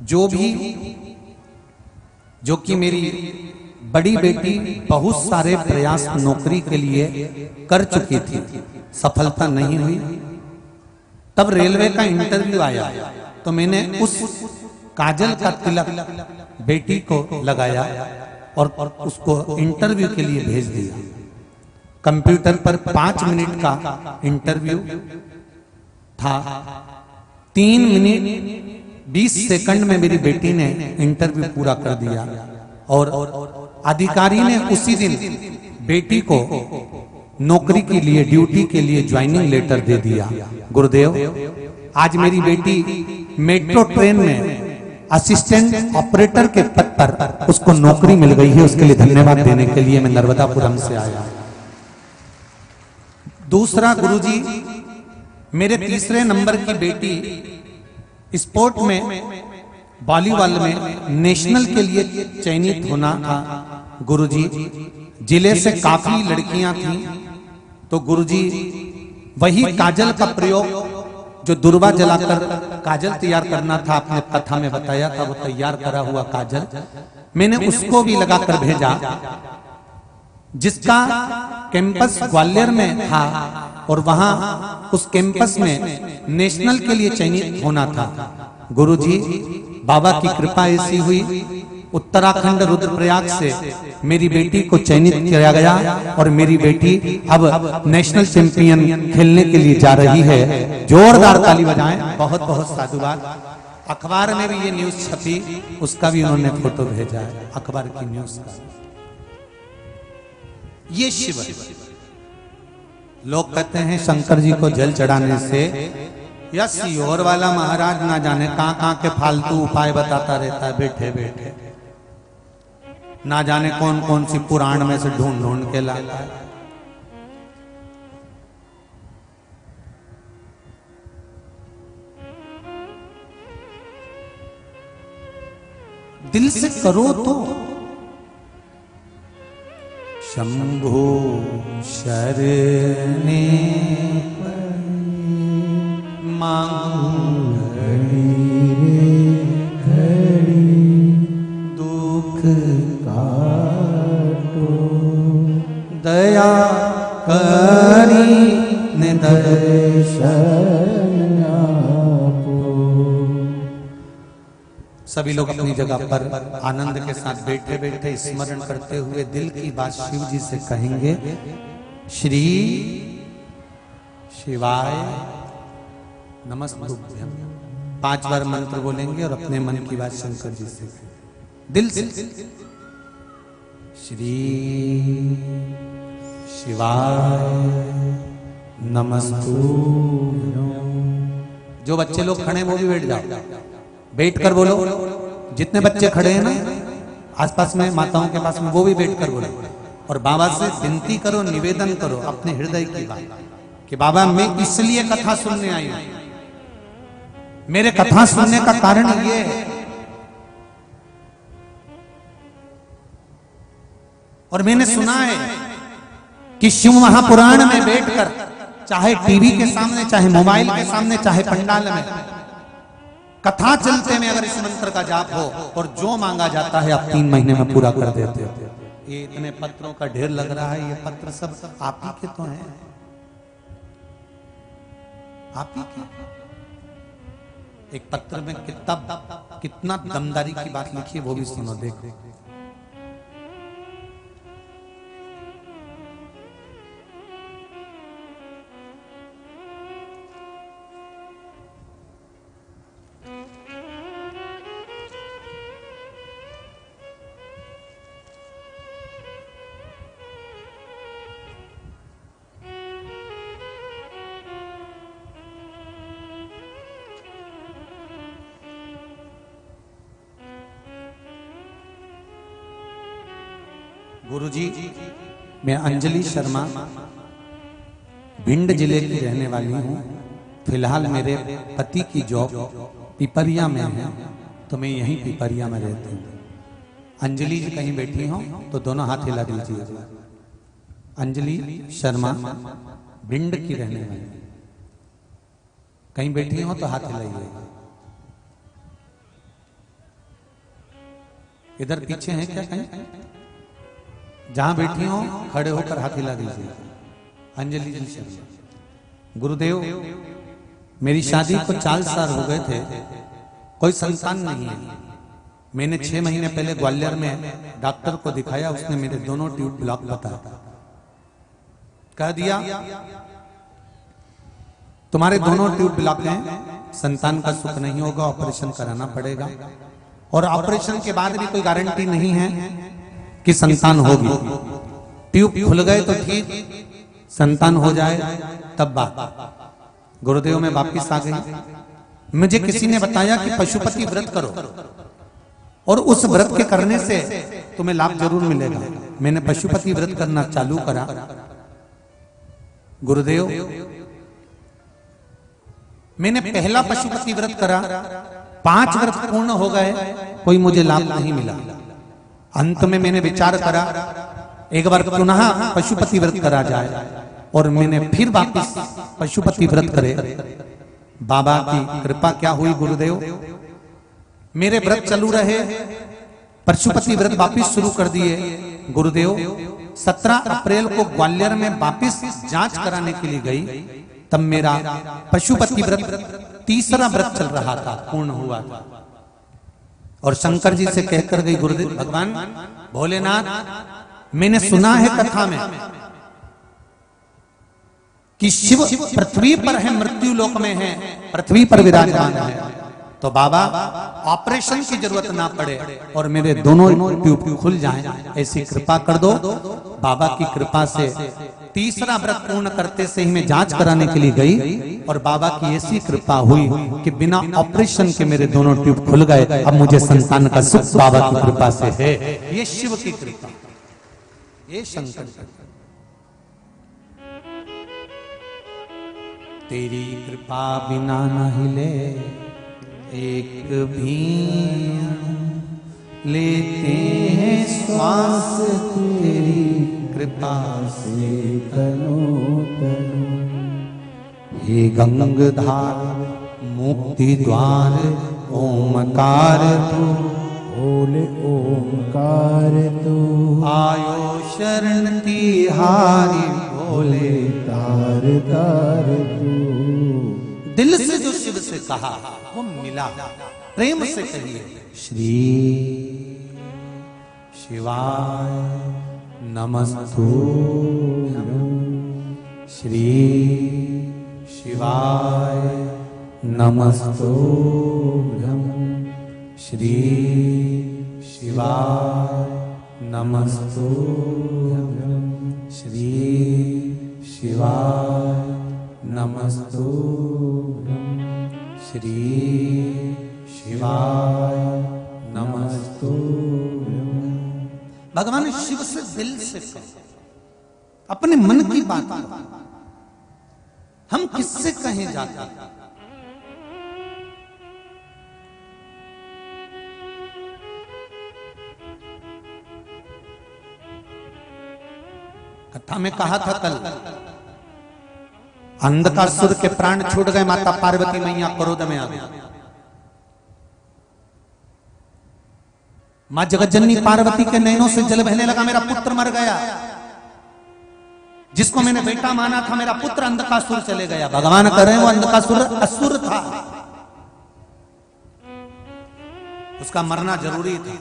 S1: जो कि मेरी बड़ी बेटी बहुत सारे प्रयास नौकरी के लिए कर चुकी थी, सफलता नहीं हुई। तब रेलवे का इंटरव्यू आया तो मैंने उस काजल का तिलक बेटी को लगाया और उसको इंटरव्यू के लिए भेज दिया। कंप्यूटर पर 5 मिनट का इंटरव्यू था। 3 मिनट 20 सेकंड में मेरी बेटी ने इंटरव्यू पूरा कर दिया और अधिकारी ने उसी दिन बेटी को नौकरी के लिए, ड्यूटी के लिए ज्वाइनिंग लेटर दे दिया। गुरुदेव आज मेरी बेटी मेट्रो ट्रेन में असिस्टेंट ऑपरेटर के पद पर उसको नौकरी मिल गई है। उसके लिए धन्यवाद देने के लिए मैं नर्मदापुरम से आया। दूसरा गुरुजी, मेरे तीसरे नंबर की बेटी स्पोर्ट में, वॉलीबॉल में नेशनल के लिए चयनित होना था। गुरुजी जिले से काफी लड़कियां थीं, तो गुरुजी वही काजल का प्रयोग, जो दुर्वा जलाकर काजल तैयार करना था, आपने कथा में बताया था, वो तैयार करा हुआ काजल मैंने उसको भी लगाकर भेजा, जिसका कैंपस ग्वालियर में था और वहां उस कैंपस में नेशनल के लिए चयनित होना था। गुरुजी बाबा की कृपा ऐसी हुई, उत्तराखंड रुद्रप्रयाग से मेरी बेटी को चयनित किया गया और मेरी बेटी अब नेशनल चैंपियन खेलने के लिए जा रही है। जोरदार ताली बजाएं। बहुत बहुत साधुवाद। अखबार में भी ये न्यूज छपी, उसका भी उन्होंने फोटो भेजा है, अखबार की न्यूज का। ये शिव, लोग कहते हैं शंकर जी को जल चढ़ाने से या सीहोर वाला महाराज ना जाने कहां के फालतू उपाय बताता रहता है बैठे बैठे, ना जाने कौन कौन सी पुराण में से ढूंढ ढूंढ के लाता है। दिल से करो तो शंभो शरणे मांगू घड़ी दुख काटो, दया करी ने दर्शन आपो। सभी लोग अपनी जगह पर आनंद के साथ बैठे बैठे स्मरण करते हुए दिल की बात शिव जी से कहेंगे। श्री शिवाय नमस्तुभ्यं। 5 बार मंत्र बोलेंगे और अपने मन की बात शंकर जी से दिल से। श्री शिवाय नमस्तुभ्यं। जो बच्चे लोग खड़े हैं वो भी बैठ जाओ, बैठ कर बोलो। जितने बच्चे खड़े हैं ना आसपास में माताओं के पास में, वो भी बैठ कर बोलो और बाबा से विनती करो, निवेदन करो अपने हृदय की बात कि बाबा मैं इसलिए कथा सुनने आई हूं, मेरे कथा सुनने का कारण ये है। और मैंने सुना है कि शिव महापुराण में बैठकर, चाहे टीवी के सामने, चाहे मोबाइल के सामने, चाहे पंडाल में, कथा चलते में अगर इस मंत्र का जाप हो और जो मांगा जाता है आप 3 महीने में पूरा कर देते हो। ये इतने पत्रों का ढेर लग रहा है, ये पत्र सब आप ही के तो हैं, आप ही के। एक पत्र में कितना दमदारी की बात लिखी है वो भी सुनो, देखो। गुरुजी, मैं अंजलि शर्मा भिंड जिले की रहने वाली हूँ। फिलहाल मेरे पति की जॉब पिपरिया में है, तो मैं यहीं पिपरिया में रहती हूँ। अंजलि जी कहीं बैठी हो तो दोनों हाथ हिला दीजिए। अंजलि शर्मा भिंड की रहने वाली, कहीं बैठी हो तो हाथ हिलाइए। इधर पीछे है क्या कहीं? जहां बैठी हो खड़े होकर हाथ हिला दीजिए। अंजलि जी शर्मा। गुरुदेव, मेरी शादी को 4 साल हो गए थे, कोई संतान नहीं है। मैंने 6 महीने पहले ग्वालियर में डॉक्टर को दिखाया, उसने मेरे दोनों ट्यूब ब्लॉक बताया, कह दिया तुम्हारे दोनों ट्यूब ब्लॉक हैं, संतान का सुख नहीं होगा, ऑपरेशन कराना पड़ेगा। और ऑपरेशन के बाद भी कोई गारंटी नहीं है कि संतान होगी। ट्यूब खुल गए तो ठीक, संतान हो जाए तब बात। गुरुदेव में वापिस आ गई। मुझे किसी ने बताया कि पशुपति व्रत करो और उस व्रत के करने से तुम्हें लाभ जरूर मिलेगा। मैंने पशुपति व्रत करना चालू करा। गुरुदेव, मैंने पहला पशुपति व्रत करा, 5 व्रत पूर्ण हो गए, कोई मुझे लाभ नहीं मिला। अंत में मैंने विचार करा एक बार पुनः पशुपति व्रत करा जाए, और मैंने फिर वापस पशुपति व्रत करे। बाबा की कृपा क्या हुई गुरुदेव, मेरे व्रत चालू रहे, पशुपति व्रत वापस शुरू कर दिए। गुरुदेव, 17 अप्रैल को ग्वालियर में वापस जांच कराने के लिए गई, तब मेरा पशुपति व्रत 3रा व्रत चल रहा था, पूर्ण हुआ था। और शंकर जी से कहकर गई, गुरुदेव भगवान भोलेनाथ, मैंने सुना है कथा में कि शिव पृथ्वी पर है, मृत्यु लोक में है, पृथ्वी पर विराजमान है, तो बाबा ऑपरेशन की जरूरत ना पड़े और मेरे दोनों ट्यूब खुल जाएं, ऐसी कृपा कर दो। बाबा की कृपा से 3रा व्रत पूर्ण करते से ही मैं जांच कराने के लिए गई, और बाबा की ऐसी कृपा हुई कि बिना ऑपरेशन के मेरे दोनों ट्यूब खुल गए। अब मुझे संतान का सुख बाबा की कृपा से है। ये शिव की कृपा, ये शंकर की। तेरी कृपा बिना न हिले एक भी, लेते हैं श्वास तेरी कृपा से तनो तनो। हे गंगधार मुक्ति द्वार ओमकार तू,
S2: बोले ओमकार तू,
S1: आयो शरण तिहारी भोले
S2: तार तार तू।
S1: दिल से जो शिव से कहा वो मिला। प्रेम से कहिए,
S2: श्री शिवाय नमस्तुभ्यं। श्री शिवाय नमस्तुभ्यं। श्री शिवाय नमस्तुभ्यं। श्री शिवाय नमस्तुभ्यं। श्री शिवाय नमस्तुभ्यं।
S1: भगवान शिव से दिल से कहो, अपने मन की बात कहो। हम किससे कहें जाते हैं? कथा में कहा था कल, अंधकासुर के प्राण छूट गए, माता पार्वती मैया क्रोध में आ गई। मां जगतजननी पार्वती के नैनों से जल बहने लगा, मेरा पुत्र मर गया। जिसको मैंने बेटा माना था, मेरा पुत्र अंधकासुर चले गया। भगवान कह रहे हैं वो अंधकासुर असुर था, उसका मरना जरूरी था।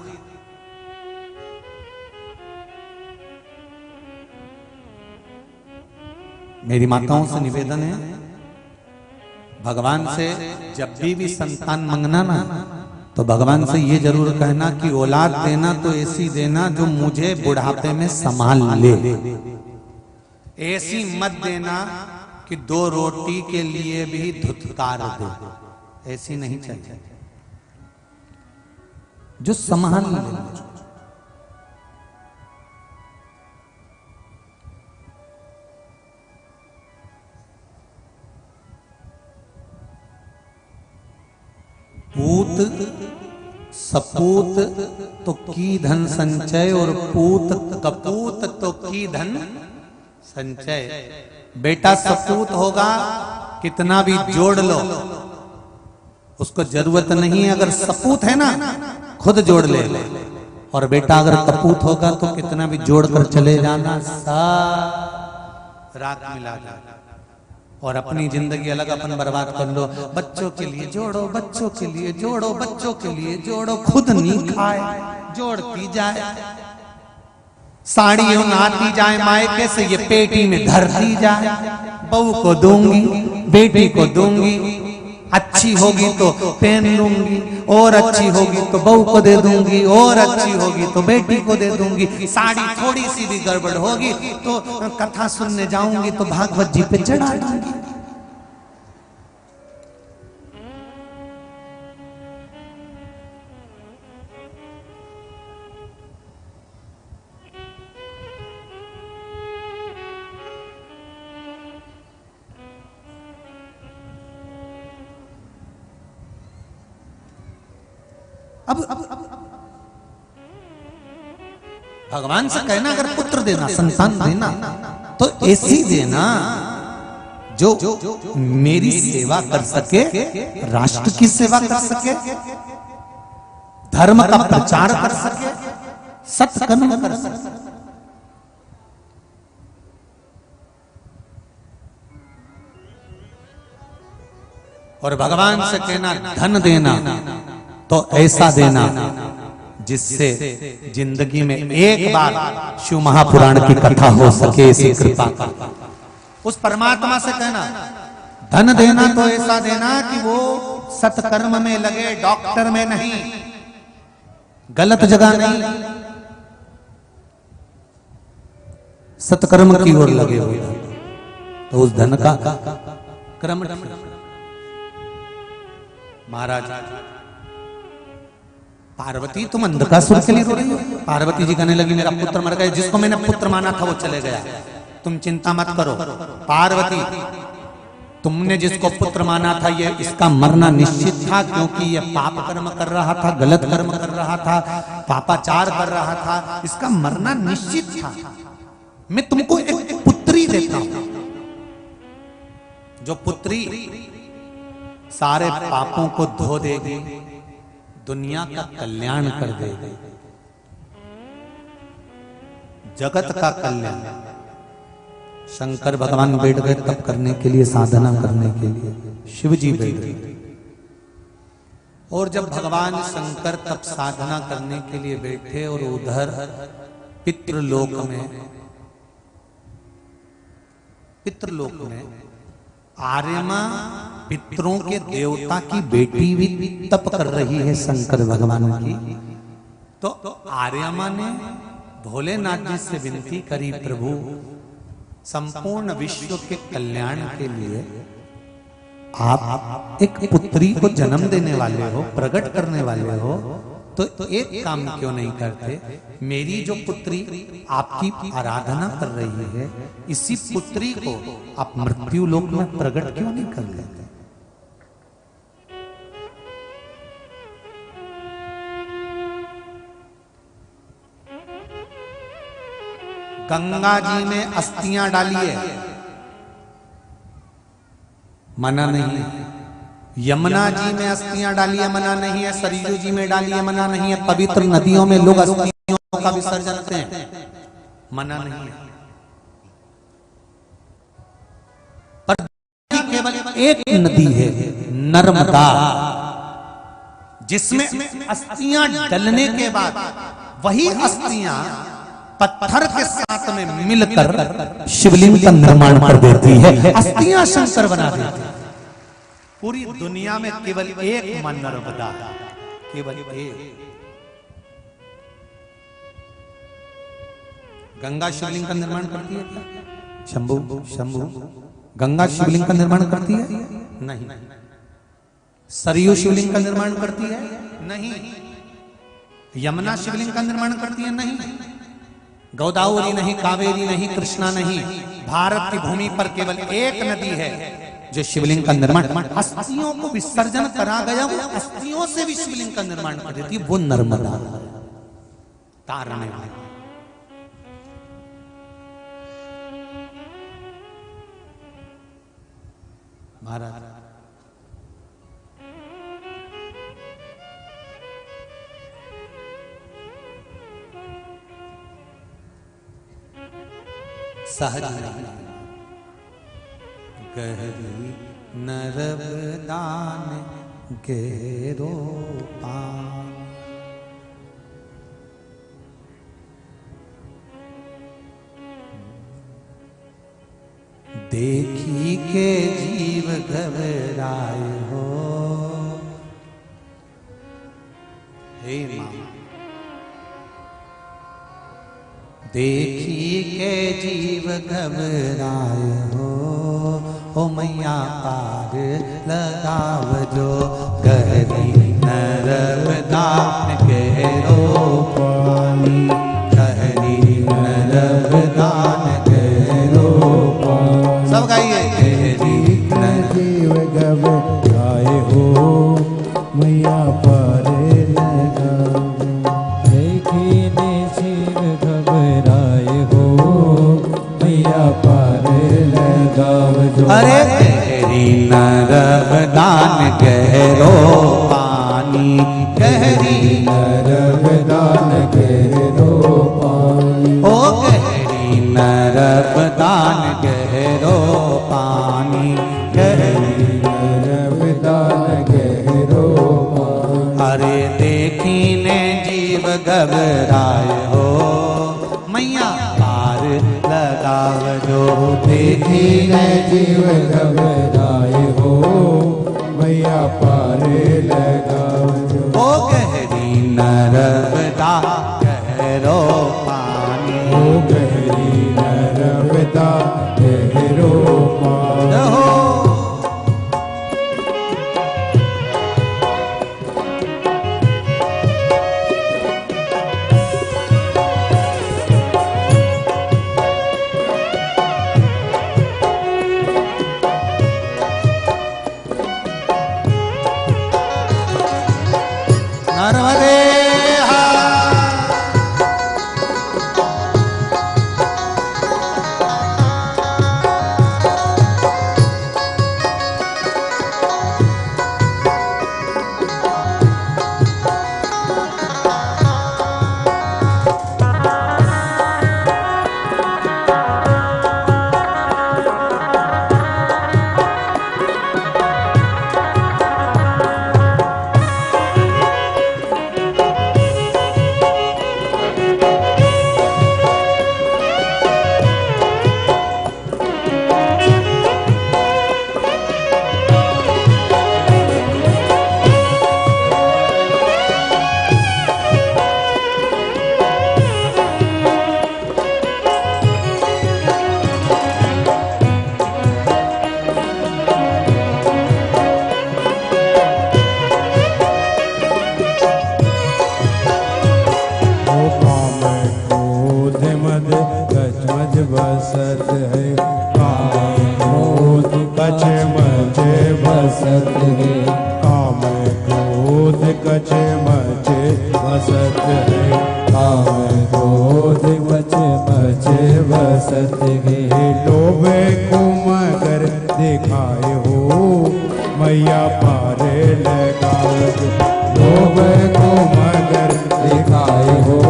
S1: मेरी माताओं से निवेदन है, भगवान से जब भी संतान मांगना ना, तो भगवान से ये जरूर कहना कि औलाद देना तो ऐसी देना जो मुझे बुढ़ापे में संभाल ले। ऐसी मत देना कि 2 रोटी के लिए भी धुतकार दे, ऐसी नहीं चाहिए, जो संभाल ले। पूत सपूत तो की धन संचय, और पूत कपूत तो की धन संचय। बेटा सपूत होगा, कितना भी जोड़ लो, उसको जरूरत नहीं है। अगर सपूत है ना, खुद जोड़ ले। और बेटा अगर कपूत होगा तो कितना भी जोड़ कर चले जाना, सब रात मिला जाना। और अपनी जिंदगी अलग अपन बर्बाद कर लो। बच्चों के लिए जोड़ो, बच्चों के लिए जोड़ो, बच्चों के लिए जोड़ो, खुद नहीं खाए, जोड़ की जाए। साड़ियों नाती जाए मायके से, ये पेटी में धर दी जाए। बहू को दूंगी, बेटी को दूंगी, अच्छी होगी तो पहन लूंगी, और अच्छी होगी तो बहू को दे दूंगी, और अच्छी होगी तो बेटी को दे दूंगी। साड़ी थोड़ी सी भी गड़बड़ होगी तो कथा सुनने जाऊंगी तो भागवत जी पे चढ़ा दूंगी। अब भगवान से कहना, अगर पुत्र देना, संतान देना, तो ऐसी देना जो मेरी सेवा कर सके, राष्ट्र की सेवा कर सके, धर्म का प्रचार कर सके, सत्कर्म कर सके। और भगवान से कहना, धन देना तो ऐसा देना जिससे जिंदगी में एक बार शिव महापुराण की कथा हो सके, ऐसी कृपा। उस परमात्मा से कहना, धन देना तो ऐसा देना कि वो सत्कर्म में लगे, डॉक्टर में नहीं, गलत जगह नहीं, सत्कर्म की ओर लगे हुए। तो उस धन का क्रम। महाराज, पार्वती तुम अंधकासुर के लिए रो रही हो? पार्वती जी कहने लगी, मेरा पुत्र मर गया, जिसको मैंने पुत्र माना था वो चले गया, तुम चिंता मत करो। पार्वती, तुमने जिसको पुत्र माना था, ये इसका मरना निश्चित था, क्योंकि ये पाप कर्म कर रहा था, गलत कर्म कर रहा था, पापाचार कर रहा था, इसका मरना निश्चित था। मैं तुमको एक पुत्री देता हूं, जो पुत्री सारे पापों को धो देगी, दुनिया का कल्याण कर देगी, जगत का कल्याण। शंकर भगवान बैठ गए तप करने के लिए, साधना करने के लिए। शिव जी बैठ गए। और जब भगवान शंकर तप साधना करने के लिए बैठे और उधर पितृलोक में आर्यमा पितरों के देवता की बेटी भी तप कर रही है शंकर भगवान की। तो आर्यमा ने भोलेनाथ जी से विनती करी, प्रभु संपूर्ण विश्व के कल्याण के लिए आप एक पुत्री को जन्म देने वाले हो, प्रकट करने वाले हो, तो एक काम क्यों नहीं करते? मेरी जो पुत्री आपकी आराधना कर रही है, इसी पुत्री को आप मृत्यु लोक में प्रकट क्यों नहीं कर लेते? गंगा जी में अस्थियां डालिए, मना नहीं है। यमुना जी में अस्थियां डालिए, मना नहीं है। सरयू जी में डालिए, मना नहीं है। पवित्र नदियों में लोग अस्थियों का विसर्जन करते हैं, मना नहीं है। पर केवल एक नदी है, नर्मदा, जिसमें अस्थियां डलने के बाद वही अस्थियां पत्थर के साथ में मिलकर शिवलिंग का निर्माण कर देती है, अस्थियां शंकर बना देती है। पूरी दुनिया में केवल एक मां नर्मदा, केवल एक। गंगा शिवलिंग का निर्माण करती है क्या? शंभु शंभु गंगा शिवलिंग का निर्माण करती है? नहीं। सरयू शिवलिंग का निर्माण करती है? नहीं। यमुना शिवलिंग का निर्माण करती है? नहीं। गोदावरी नहीं, कावेरी नहीं, कृष्णा नहीं। भारत की भूमि पर केवल एक नदी है जो शिवलिंग का निर्माण, अस्थियों को विसर्जन करा गया, वो अस्थियों से भी शिवलिंग का निर्माण कर देती है, वो नर्मदा तारने वाली। महाराज सहज नहीं, गहरी नर्मदान गहरो पान, देखी के जीव घबराए हो। हे मां, देखी के जीव घबराए हो, ओ मैया पार लगाव जो, गहरी नर्मदा गहरो पानी, गहरी नर्मदा गहरो पानी। सब गाइए। गहरी
S2: जीव घबराए हो, मैया पार लगाव, देखी ने जीव घबराए हो, मैया पार लगाव जो।
S1: अरे गहरी नर्मदान गहरो पानी, गहरी
S2: नर्मदान गहरो पानी,
S1: ओ गहरी नर्मदान गहरो पानी, गहरी
S2: नर्मदान गहरो पानी।
S1: अरे देखी ने जीव घबराए हो, मैया पार लगाव जो,
S2: देखी ने जीव घबराए हो, मैया पार लगाव जो।
S1: ओ गहरी नर्मदा गहरो पानी,
S2: ओ गहरी नर्मदा गहरो पानी।
S1: रहो।
S2: बसत है। काम क्रोध कछ मच बसत है। काम क्रोध कछ मच बसत है। लोभ को मगर दिखाए हो मैया पार लगाओ। लोभ को मगर दिखाए हो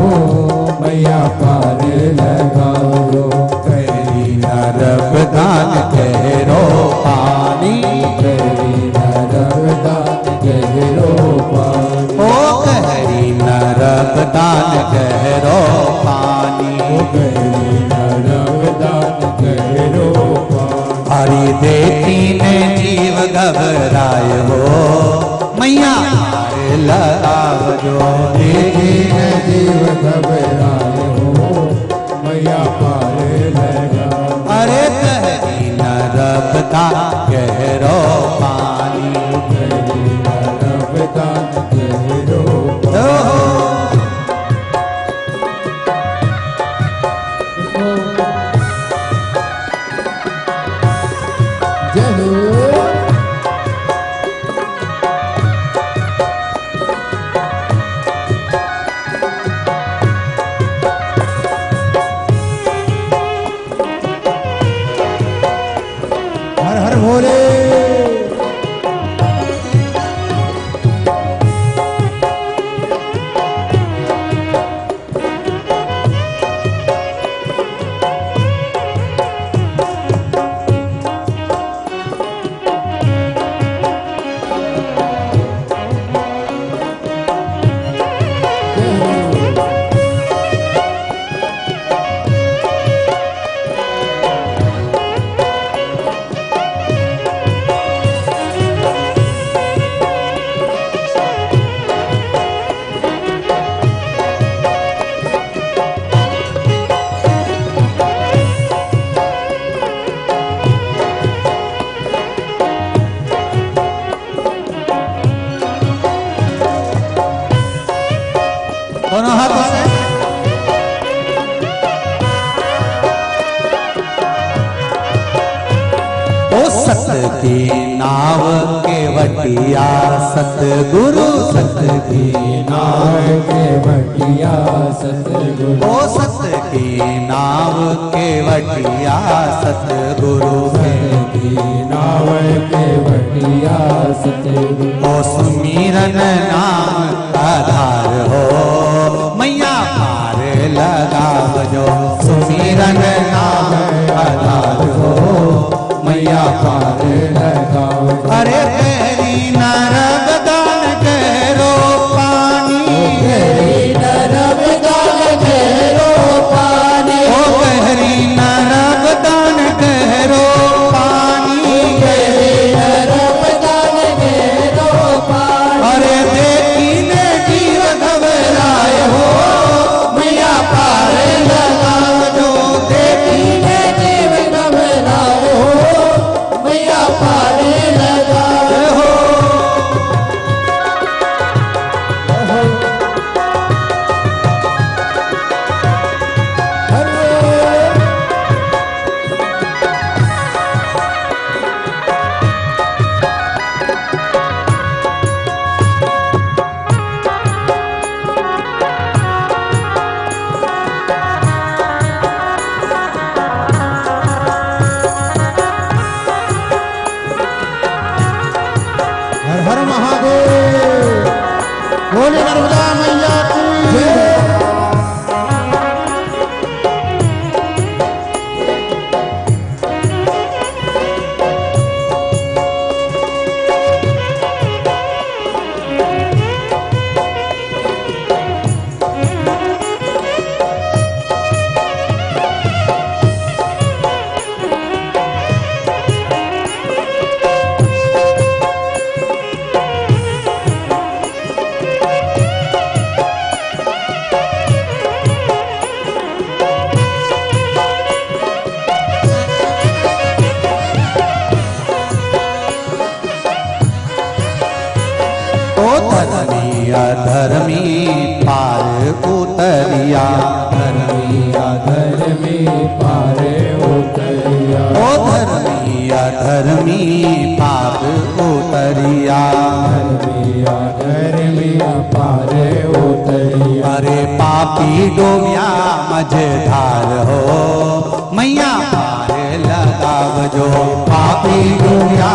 S2: मैया पार लगाओ। करी नरक दान गहरो पानी। करी नरक दान गहरो पानी।
S1: ओ कहरी नरक दान गहरो पानी।
S2: ओ करी नरक दान गहरो पानी।
S1: हरि देती ने जीव घबराए हो मैया पार लगाओ जो।
S2: देती ने जीव घबराए हो मैया पार लगाओ।
S1: अरे कहरी नरक दान गहरो पानी।
S2: करी नरक दान गहरो पानी। जय हो। हर हर भोले।
S1: दोनों हाथों से ओ सत की नाव के वटिया सतगुरु। सत की
S2: नाव के बटिया सतगुरु।
S1: ओ सत की नाव के वटिया सतगुरु।
S2: की नाव के बटिया सतगुरु।
S1: ओ सुमिरन नाम आधार हो मैया पार लगाओ जो। सुमिरन नाम आधार हो मैया पार लगाओ। अरे कहरी नरक दान गहरो पानी।
S2: कहरी नरक दान गहरो पानी।
S1: ओ कहरी नरक दान गहरो पानी।
S2: कहरी नरक दान गहरो पानी।
S1: अरे देखी ने जीव घबराए हो मैया पार लगाओ जो। देखी ने
S2: जीव घबराए हो मैया पार लगाओ हो। हर हर महादेव। बोले नर्मदा मैया की जय।
S1: धर्मी पार उतरिया।
S2: धर्मी अधर्मी पार उतरिया।
S1: ओ धर्मी अधर्मी पार उतरिया। पापी डोबिया मझधार हो, मैया पार लगावजो पापी डोबिया